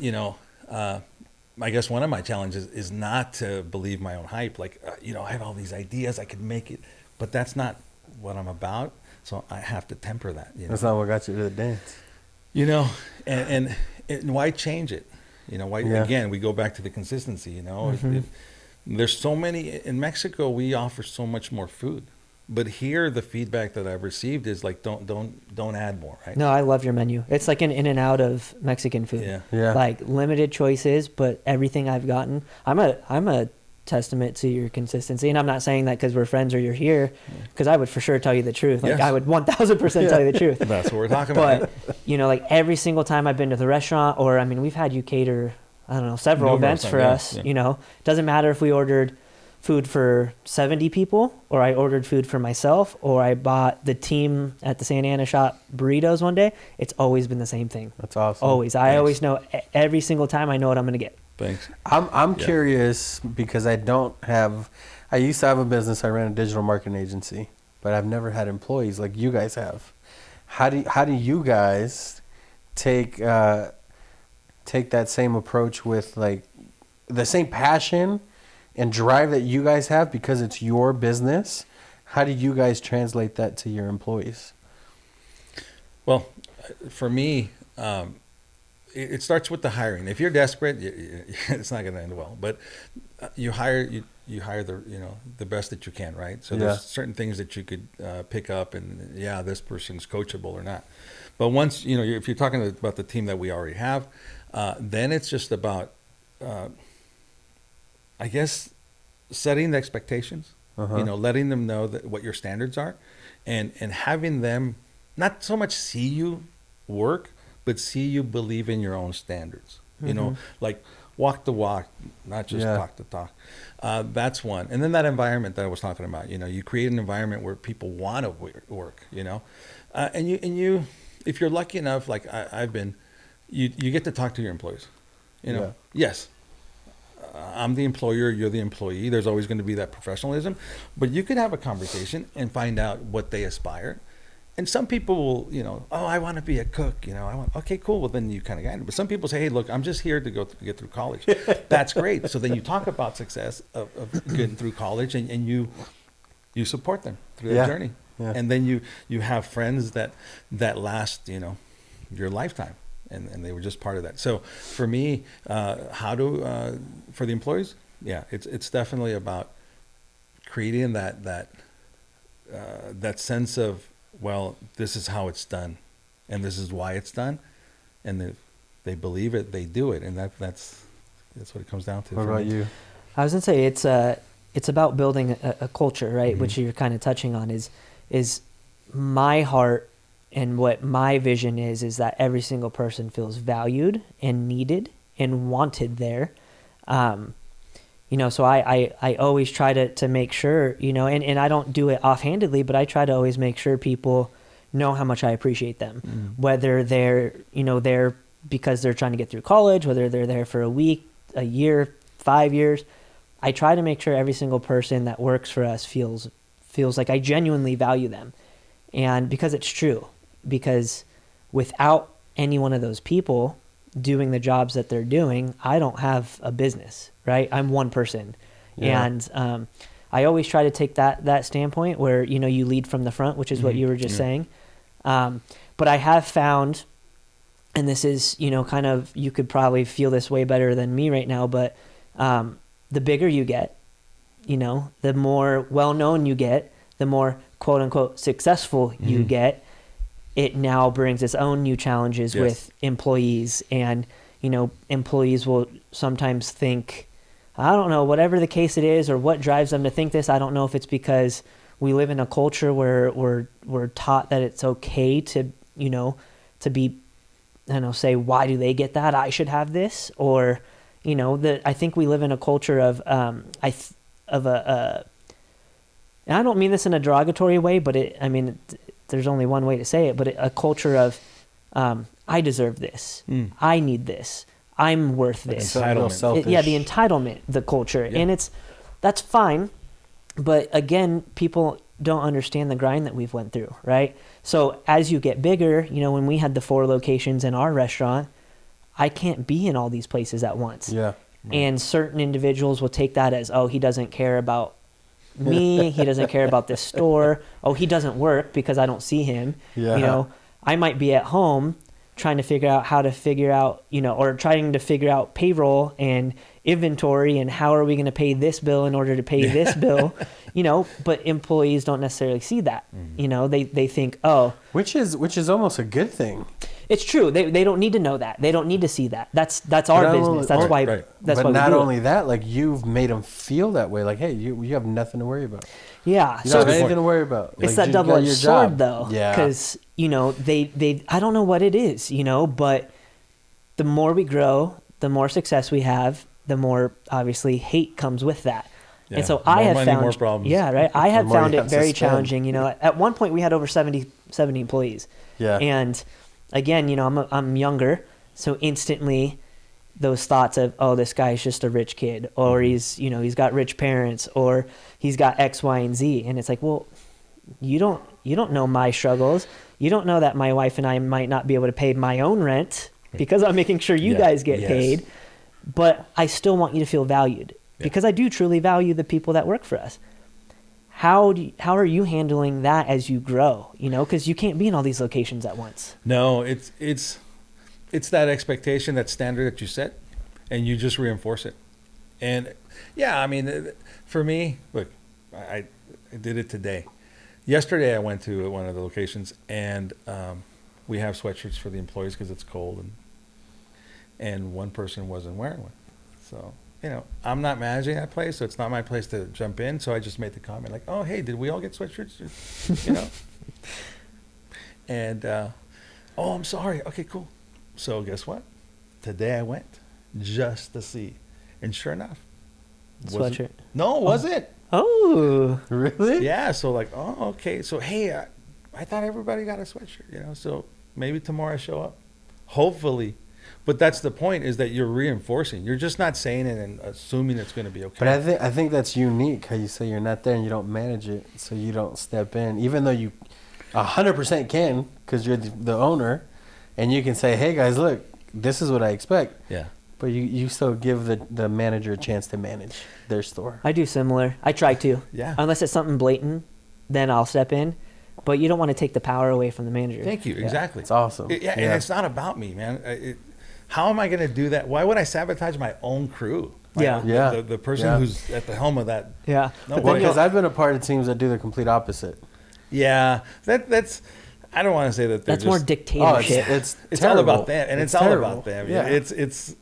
I guess one of my challenges is not to believe my own hype. Like, I have all these ideas, I could make it, but that's not what I'm about. So I have to temper that. That's not what got you to the dance. And why change it? Again, we go back to the consistency. Mm-hmm. There's so many in Mexico. We offer so much more food, but here the feedback that I've received is like, don't add more. Right? No, I love your menu. It's like an in and out of Mexican food. Yeah. Like limited choices, but everything I've gotten, I'm a testament to your consistency. And I'm not saying that because we're friends or you're here, because I would for sure tell you the truth. Like, yes. I would 1000% tell you the truth. That's what we're talking about. But, like every single time I've been to the restaurant, or we've had you cater, I don't know, several events for us, doesn't matter if we ordered food for 70 people or I ordered food for myself or I bought the team at the Santa Ana shop burritos one day, it's always been the same thing. That's awesome. Always. Thanks. I always know every single time I know what I'm going to get. Thanks. I'm curious because I used to have a business. I ran a digital marketing agency, but I've never had employees like you guys have. How do you guys take that same approach with like the same passion and drive that you guys have because it's your business? How do you guys translate that to your employees? Well, for me, it starts with the hiring. If you're desperate, it's not going to end well. But you hire the best that you can, right? So there's certain things that you could pick up, and this person's coachable or not. But once if you're talking about the team that we already have, then it's just about, I guess, setting the expectations. Letting them know that what your standards are, and having them not so much see you work, but see you believe in your own standards. Like walk the walk, not just talk the talk. That's one. And then that environment that I was talking about, you create an environment where people want to work, and you, if you're lucky enough, like I've been, you get to talk to your employees, Yes. I'm the employer, you're the employee. There's always going to be that professionalism, but you could have a conversation and find out what they aspire. And some people will, I want to be a cook. Okay, cool. Well, then you kind of got it. But some people say, hey, look, I'm just here to get through college. That's great. So then you talk about success of getting through college, and you support them through their journey. Yeah. And then you have friends that last, your lifetime. And they were just part of that. So for me, for the employees, it's definitely about creating that sense of, well, this is how it's done, and this is why it's done, and if they believe it, they do it, and that's That's what it comes down to. What for about me. you? I was gonna say it's about building a culture, right? Mm-hmm. Which you're kind of touching on is my heart and what my vision is that every single person feels valued and needed and wanted there. So I always try to make sure, and I don't do it offhandedly, but I try to always make sure people know how much I appreciate them, whether they're, there because they're trying to get through college, whether they're there for a week, a year, 5 years. I try to make sure every single person that works for us feels like I genuinely value them. And because it's true, because without any one of those people doing the jobs that they're doing, I don't have a business, right? I'm one person. Yeah. And I always try to take that standpoint where, you lead from the front, which is what you were just saying. But I have found, and this is, kind of, you could probably feel this way better than me right now, but the bigger you get, the more well-known you get, the more quote unquote successful you get, it now brings its own new challenges with employees. And, employees will sometimes think, I don't know, whatever the case it is, or what drives them to think this. I don't know if it's because we live in a culture where we're taught that it's okay to, to be, say, why do they get that? I should have this. Or, I think we live in a culture of, and I don't mean this in a derogatory way, but there's only one way to say it, but a culture of, I deserve this. I need this. I'm worth this. Selfish. The entitlement, the culture. Yeah. And that's fine. But again, people don't understand the grind that we've went through, right? So as you get bigger, when we had the 4 locations in our restaurant, I can't be in all these places at once. Yeah. And certain individuals will take that as, oh, he doesn't care about me. He doesn't care about this store. Oh, he doesn't work because I don't see him. Yeah. I might be at home trying to figure out how to figure out, or trying to figure out payroll and inventory and how are we going to pay this bill in order to pay this bill, but employees don't necessarily see that. They think, oh, which is almost a good thing. it's true. They don't need to know that. They don't need to see that. That's our business. That's why. Right. That's but why. not we do only that, like you've made them feel that way. Like, hey, you have nothing to worry about. Yeah. You So don't have anything to worry about. it's Like, that you got double-edged your sword, job. though. Yeah. Because they I don't know what it is, but the more we grow, the more success we have, the more obviously hate comes with that. Yeah. And so More I have money, found, more problems. yeah, right. I have The more found you it have to very spend. challenging. At one point we had over 70 employees. Yeah. And again, I'm younger, so instantly those thoughts of, oh, this guy's just a rich kid, or he's got rich parents, or he's got X, Y, and Z. And it's like, well, you don't know my struggles. You don't know that my wife and I might not be able to pay my own rent because I'm making sure you Yeah. guys get Yes. paid. But I still want you to feel valued because I do truly value the people that work for us. How are you handling that as you grow? Because you can't be in all these locations at once. No, it's that expectation, that standard that you set, and you just reinforce it. And yeah, for me, look, I did it today. Yesterday, I went to one of the locations, and we have sweatshirts for the employees because it's cold, and one person wasn't wearing one. So, I'm not managing that place, so it's not my place to jump in. So I just made the comment like, "Oh, hey, did we all get sweatshirts?" And oh, I'm sorry. Okay, cool. So guess what? Today I went just to see, and sure enough, Sweatshirt. No, was it? Oh, Really? Yeah. So like, oh, okay. So hey, I thought everybody got a sweatshirt, So maybe tomorrow I show up, hopefully. But that's the point, is that you're reinforcing. You're just not saying it and assuming it's going to be okay. But I think that's unique. How you say you're not there and you don't manage it, so you don't step in, even though you 100% can, because you're the owner, and you can say, "Hey guys, look, this is what I expect." Yeah. But you still give the manager a chance to manage their store. I do similar. I try to. Yeah. Unless it's something blatant, then I'll step in. But you don't want to take the power away from the manager. Thank you. Yeah. Exactly. It's awesome. And it's not about me, man. How am I going to do that? Why would I sabotage my own crew? Yeah. Yeah. The person Yeah. who's at the helm of that. Yeah. No, But Well, then because you'll- I've been a part of teams that do the complete opposite. Yeah. That's. I don't want to say that. that's more just, dictatorship. It's It's all terrible. about them, and it's all terrible. about them. Yeah. It's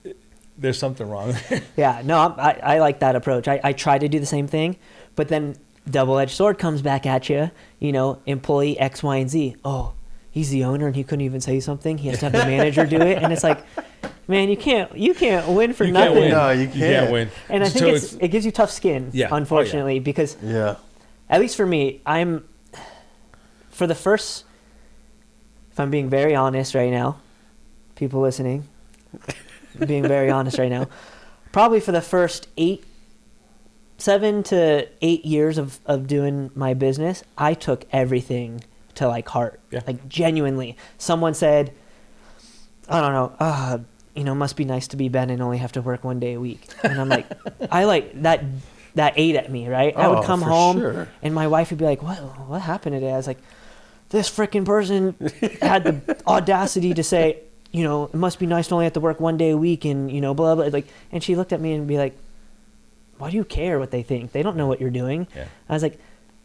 there's something wrong. Yeah, no, I like that approach. I try to do the same thing, but then double-edged sword comes back at you. You know, employee X, Y, and Z. Oh, he's the owner and he couldn't even say something. He has to have the manager do it, and it's like, man, you can't win for nothing. Can't win. No, you can't win. And I think So it gives you tough skin. Yeah. Unfortunately, because at least for me, for the first, if I'm being very honest right now, people listening, being very honest right now, probably for the first 7 to 8 years of doing my business, I took everything to like heart. Yeah. Like genuinely. Someone said, I don't know, you know, must be nice to be Ben and only have to work 1 day a week. And I'm like, I like that ate at me, right? I would come home and my wife would be like, what happened today? I was like, this freaking person had the audacity to say, you know, it must be nice to only have to work 1 day a week and, you know, blah, blah. Like, and she looked at me and be like, why do you care what they think? They don't know what you're doing. Yeah. I was like,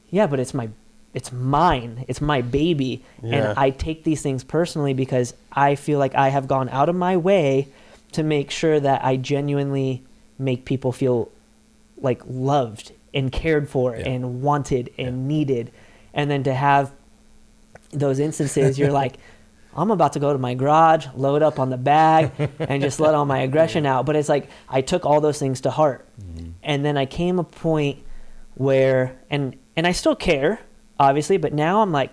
yeah, but it's mine. It's my baby. Yeah. And I take these things personally because I feel like I have gone out of my way to make sure that I genuinely make people feel like loved and cared for and wanted and needed. And then to have those instances, you're like, I'm about to go to my garage, load up on the bag, and just let all my aggression out. But it's like I took all those things to heart. Mm-hmm. And then I came a point where, and I still care, obviously, but now I'm like,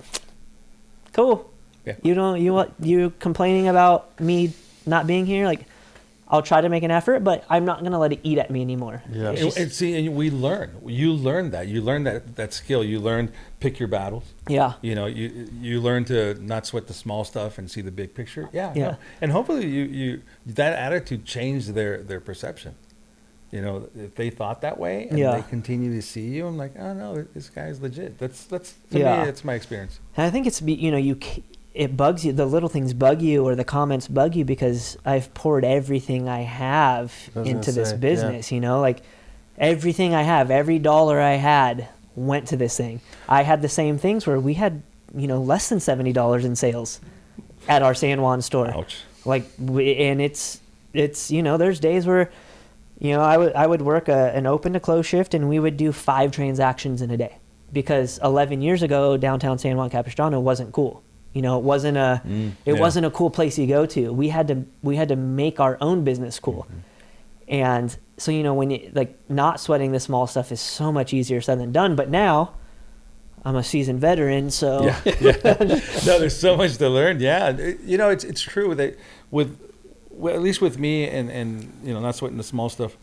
cool. Yeah. You complaining about me not being here? Like, I'll try to make an effort, but I'm not going to let it eat at me anymore. Yeah. And we learn. You learn that. You learn that skill. You learn pick your battles. Yeah. You know, you learn to not sweat the small stuff and see the big picture. Yeah. Yeah. No. And hopefully you that attitude changed their perception. You know, if they thought that way and they continue to see you, I'm like, oh no, this guy's legit. That's to me, it's my experience. And I think it's, you know, it bugs you. The little things bug you, or the comments bug you, because I've poured everything I have into this business. You know, like everything I have, every dollar I had went to this thing. I had the same things where we had, you know, less than $70 in sales at our San Juan store. Ouch. Like, and it's you know, there's days where, you know, I would work an open to close shift, and we would do 5 transactions in a day, because 11 years ago downtown San Juan Capistrano wasn't cool. You know, it wasn't a cool place you go to. We had to make our own business cool. Mm-hmm. And so, you know, when you like, not sweating the small stuff is so much easier said than done. But now I'm a seasoned veteran, so yeah. No, there's so much to learn. Yeah, you know, it's true that at least with me and you know, not sweating the small stuff.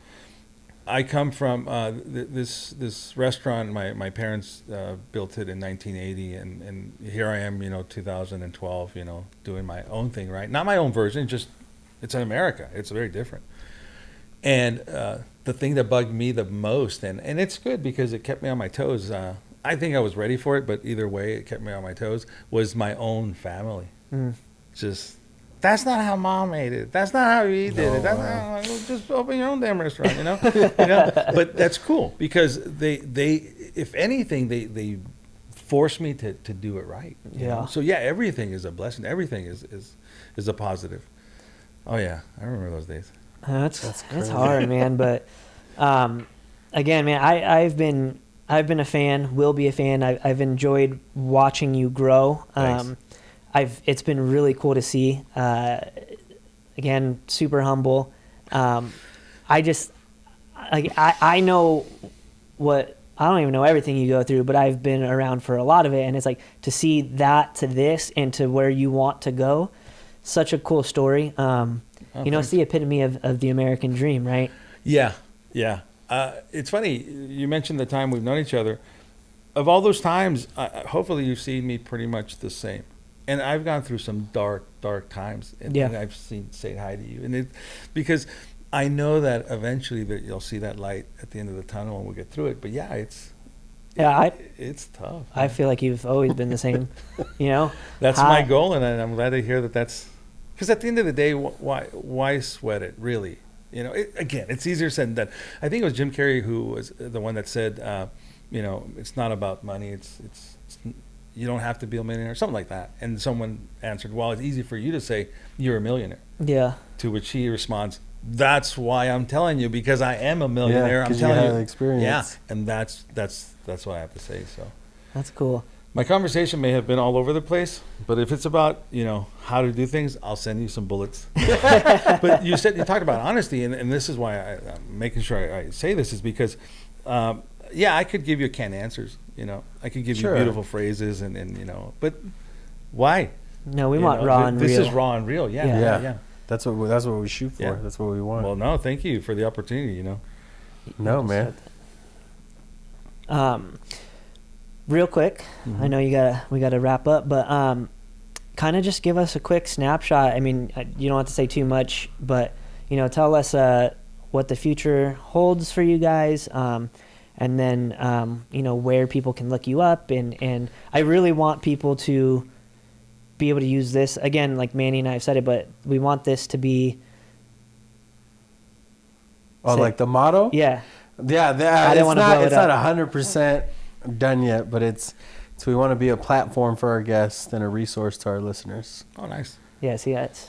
I come from this restaurant. My parents built it in 1980, and here I am, you know, 2012, you know, doing my own thing, right? Not my own version, just it's in America. It's very different. And the thing that bugged me the most, and it's good because it kept me on my toes. I think I was ready for it, but either way, it kept me on my toes. Was my own family. Just. That's not how Mom ate it. That's not how he did it. That's not how, just open your own damn restaurant, you know? You know? But that's cool because they if anything, they force me to do it right. You know? So yeah, everything is a blessing. Everything is a positive. Oh yeah, I remember those days. That's hard, man. But again, man, I've been a fan. Will be a fan. I've enjoyed watching you grow. Thanks. It's been really cool to see. Again, super humble. I know what, I don't even know everything you go through, but I've been around for a lot of it. And it's like to see that to this and to where you want to go. Such a cool story. You know, it's the epitome of the American dream, right? Yeah. Yeah. It's funny. You mentioned the time we've known each other. Of all those times, hopefully you've seen me pretty much the same. And I've gone through some dark times, and I've said hi to you, and because I know that eventually that you'll see that light at the end of the tunnel when we get through it. But yeah, it's tough. I feel like you've always been the same, you know. That's my goal, and I'm glad to hear that. That's because at the end of the day, why sweat it? Really, you know. Again, it's easier said than done. I think it was Jim Carrey who was the one that said, you know, it's not about money. It's you don't have to be a millionaire, something like that. And someone answered, well, it's easy for you to say you're a millionaire. Yeah. To which he responds, That's why I'm telling you, because I am a millionaire. I'm 'cause telling have you the experience. Yeah, and that's what I have to say. So That's cool. my conversation may have been all over the place, but if it's about how to do things, I'll send you some bullets. But you talked about honesty, and this is why I'm making sure I say this is because, I could give you canned answers. I could give you beautiful phrases, and but why? No, we want raw and real. This is raw and real. Yeah. That's what we shoot for. Yeah. That's what we want. Well, no, thank you for the opportunity. No, man. Real quick, I know we gotta wrap up, but kind of just give us a quick snapshot. I mean, you don't have to say too much, but tell us what the future holds for you guys, and then where people can look you up, and I really want people to be able to use this again, like Manny and I have said it, but we want this to be. Oh, like the motto? Yeah. Yeah, I didn't want to blow it it's up. not 100% done yet, but so we want to be a platform for our guests and a resource to our listeners. Oh, nice. Yeah, see, that's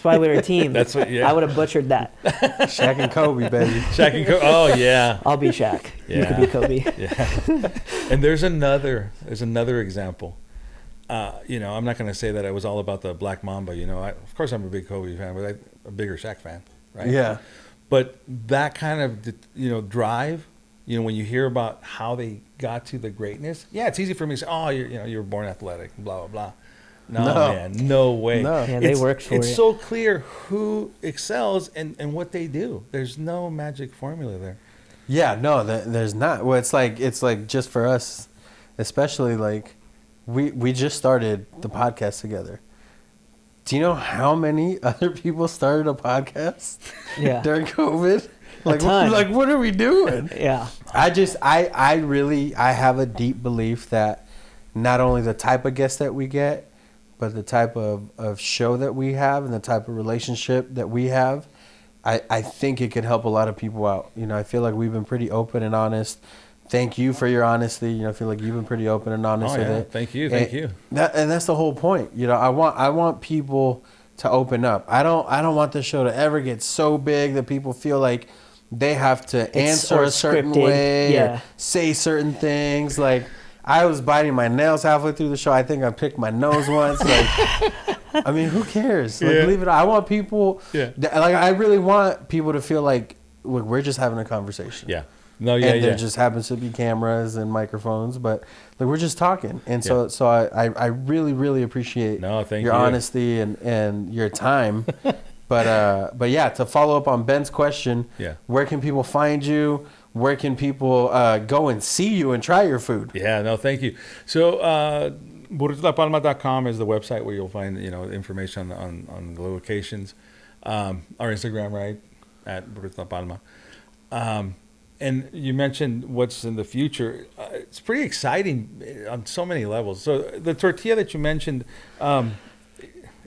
why we were a team. That's what. Yeah. I would have butchered that. Shaq and Kobe, baby. Shaq and Kobe. Oh yeah. I'll be Shaq. You could be Kobe. Yeah. And there's another example. I'm not going to say that it was all about the Black Mamba. Of course I'm a big Kobe fan, but I'm a bigger Shaq fan, right? Yeah. But that kind of drive, when you hear about how they got to the greatness, it's easy for me to say, oh, you were born athletic, blah blah blah. No, man, no way. No. Yeah, they worked for it. It's so clear who excels and what they do. There's no magic formula there. Yeah, no, there's not. Well, it's like just for us, especially like we just started the podcast together. Do you know how many other people started a podcast during COVID? Like, what are we doing? Yeah. I really have a deep belief that not only the type of guests that we get, but the type of show that we have and the type of relationship that we have, I think it could help a lot of people out. I feel like we've been pretty open and honest. Thank you for your honesty. I feel like you've been pretty open and honest with it. Thank you. And that's the whole point. I want people to open up. I don't want the show to ever get so big that people feel like they have to answer a certain way or say certain things. Like, I was biting my nails halfway through the show. I think I picked my nose once. Like, I mean, who cares? Like, leave it. I want people. Yeah. I really want people to feel like, look, we're just having a conversation. Yeah. No, and there just happens to be cameras and microphones, but like, we're just talking. And so I really, really appreciate your honesty and your time. But yeah, to follow up on Ben's question, where can people find you? Where can people go and see you and try your food? Yeah, no, thank you. So burritoslapalma.com is the website where you'll find information on the locations. Our Instagram, right, at Burritos La Palma. And you mentioned what's in the future. It's pretty exciting on so many levels. So the tortilla that you mentioned,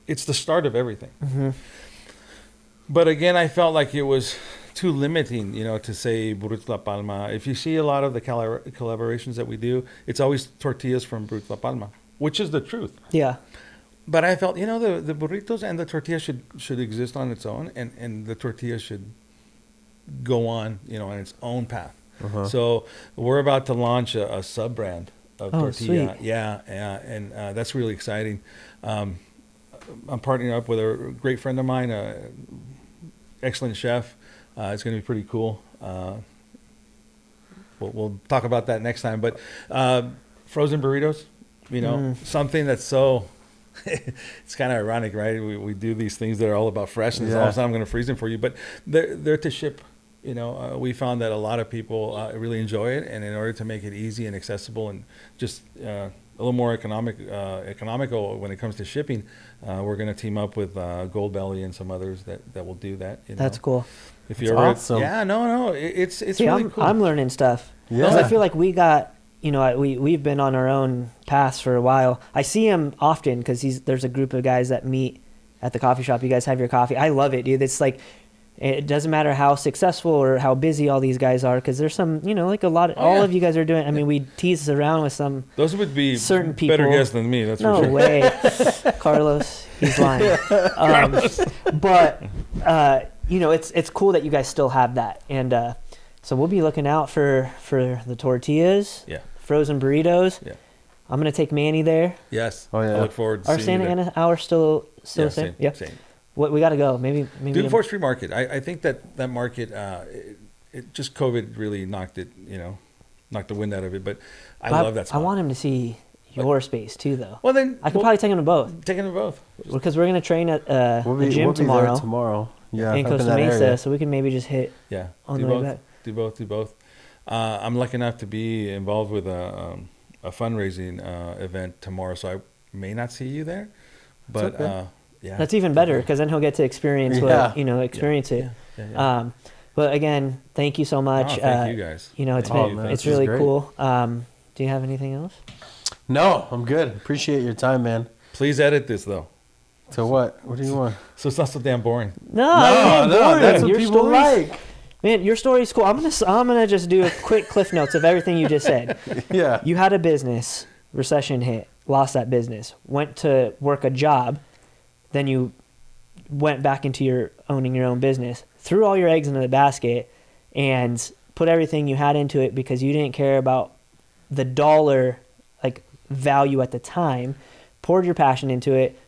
it's the start of everything. Mm-hmm. But again, I felt like it was too limiting, to say Burritos La Palma. If you see a lot of the collaborations that we do, it's always tortillas from Burritos La Palma, which is the truth. Yeah. But I felt, the burritos and the tortilla should exist on its own, and the tortilla should go on, on its own path. Uh-huh. So we're about to launch a sub-brand of tortilla. Sweet. Yeah, and that's really exciting. I'm partnering up with a great friend of mine, excellent chef. It's going to be pretty cool. We'll talk about that next time. But frozen burritos, something that's so... it's kind of ironic, right? We do these things that are all about freshness. All of a sudden I'm going to freeze them for you. But they're to ship. We found that a lot of people really enjoy it. And in order to make it easy and accessible and just a little more economical when it comes to shipping, we're going to team up with Goldbelly and some others that will do that. That's cool. If you're awesome. Yeah, no, it's See, really cool. I'm learning stuff. Yeah. Because I feel like we got, we've been on our own paths for a while. I see him often because there's a group of guys that meet at the coffee shop. You guys have your coffee. I love it, dude. It's like, it doesn't matter how successful or how busy all these guys are, because there's some, like a lot of, all of you guys are doing. I mean, we tease around with some. Those would be certain people. Better guests than me. That's no for sure. way, Carlos. He's lying. But it's cool that you guys still have that. And so we'll be looking out for the tortillas, frozen burritos. Yeah. I'm going to take Manny there. Yes. Oh, yeah. I look forward to Our seeing Santa you there. Ana hour still the same? Yep. Same. What we got to go. Maybe Do the 4th Street Market. I think that market, it just COVID really knocked the wind out of it. But I love that spot. I want him to see your space too, though. Well, then I could probably take him to both. Take them to both. Because we're going to train at a We'll gym be tomorrow. there tomorrow. Yeah, in up Costa that Mesa, area. so we can maybe just hit on do the way both. back. Do both. I'm lucky enough to be involved with a fundraising event tomorrow, so I may not see you there. But okay. That's even better because then he'll get to experience it. Yeah. But again, thank you so much. Thank you guys. It's really cool. Do you have anything else? No, I'm good. Appreciate your time, man. Please edit this though. So what? What do you want? So it's not so damn boring. No, that's what your people story's- like. Man, your story's cool. I'm gonna just do a quick cliff notes of everything you just said. Yeah. You had a business, recession hit, lost that business, went to work a job, then you went back into your owning your own business, threw all your eggs into the basket, and put everything you had into it because you didn't care about the dollar value at the time, poured your passion into it,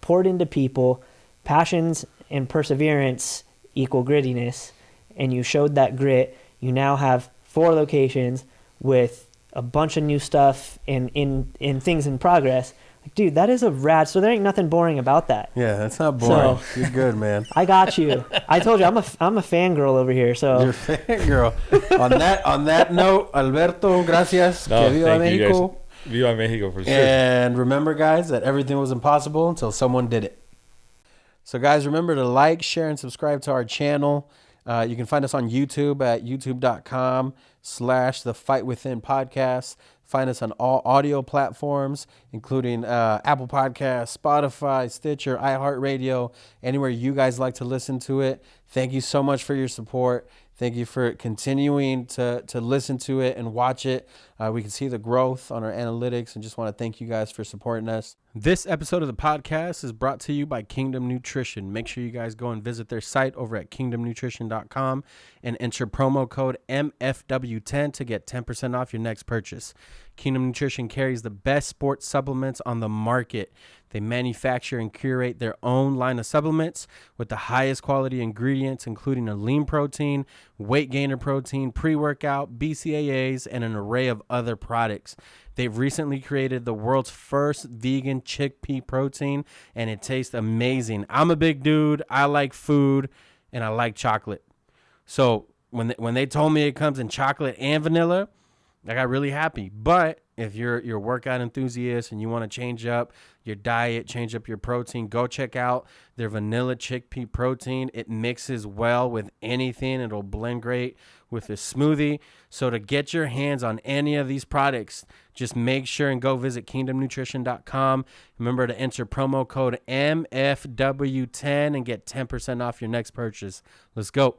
poured into people, passions and perseverance equal grittiness, and you showed that grit. You now have 4 locations with a bunch of new stuff and in things in progress. Dude, that is a rad. So there ain't nothing boring about that. Yeah, that's not boring. So, You're good, man. I got you. I told you I'm a fangirl over here. So You're a fangirl. on that note, Alberto, gracias. No, Que viva thank you guys. Mexico. Viva Mexico for sure. And remember, guys, that everything was impossible until someone did it. So, guys, remember to like, share, and subscribe to our channel. You can find us on YouTube at youtube.com/The Fight Within Podcast. Find us on all audio platforms, including Apple Podcasts, Spotify, Stitcher, iHeartRadio, anywhere you guys like to listen to it. Thank you so much for your support. Thank you for continuing to listen to it and watch it. We can see the growth on our analytics and just want to thank you guys for supporting us. This episode of the podcast is brought to you by Kingdom Nutrition. Make sure you guys go and visit their site over at kingdomnutrition.com and enter promo code MFW10 to get 10% off your next purchase. Kingdom Nutrition carries the best sports supplements on the market. They manufacture and curate their own line of supplements with the highest quality ingredients, including a lean protein, weight gainer protein, pre-workout, BCAAs, and an array of other products. They've recently created the world's first vegan chickpea protein, and it tastes amazing. I'm a big dude. I like food, and I like chocolate. So when they told me it comes in chocolate and vanilla, I got really happy. But if you're a workout enthusiast and you want to change up your diet, change up your protein, go check out their vanilla chickpea protein. It mixes well with anything. It'll blend great with a smoothie. So to get your hands on any of these products, just make sure and go visit kingdomnutrition.com. Remember to enter promo code MFW10 and get 10% off your next purchase. Let's go.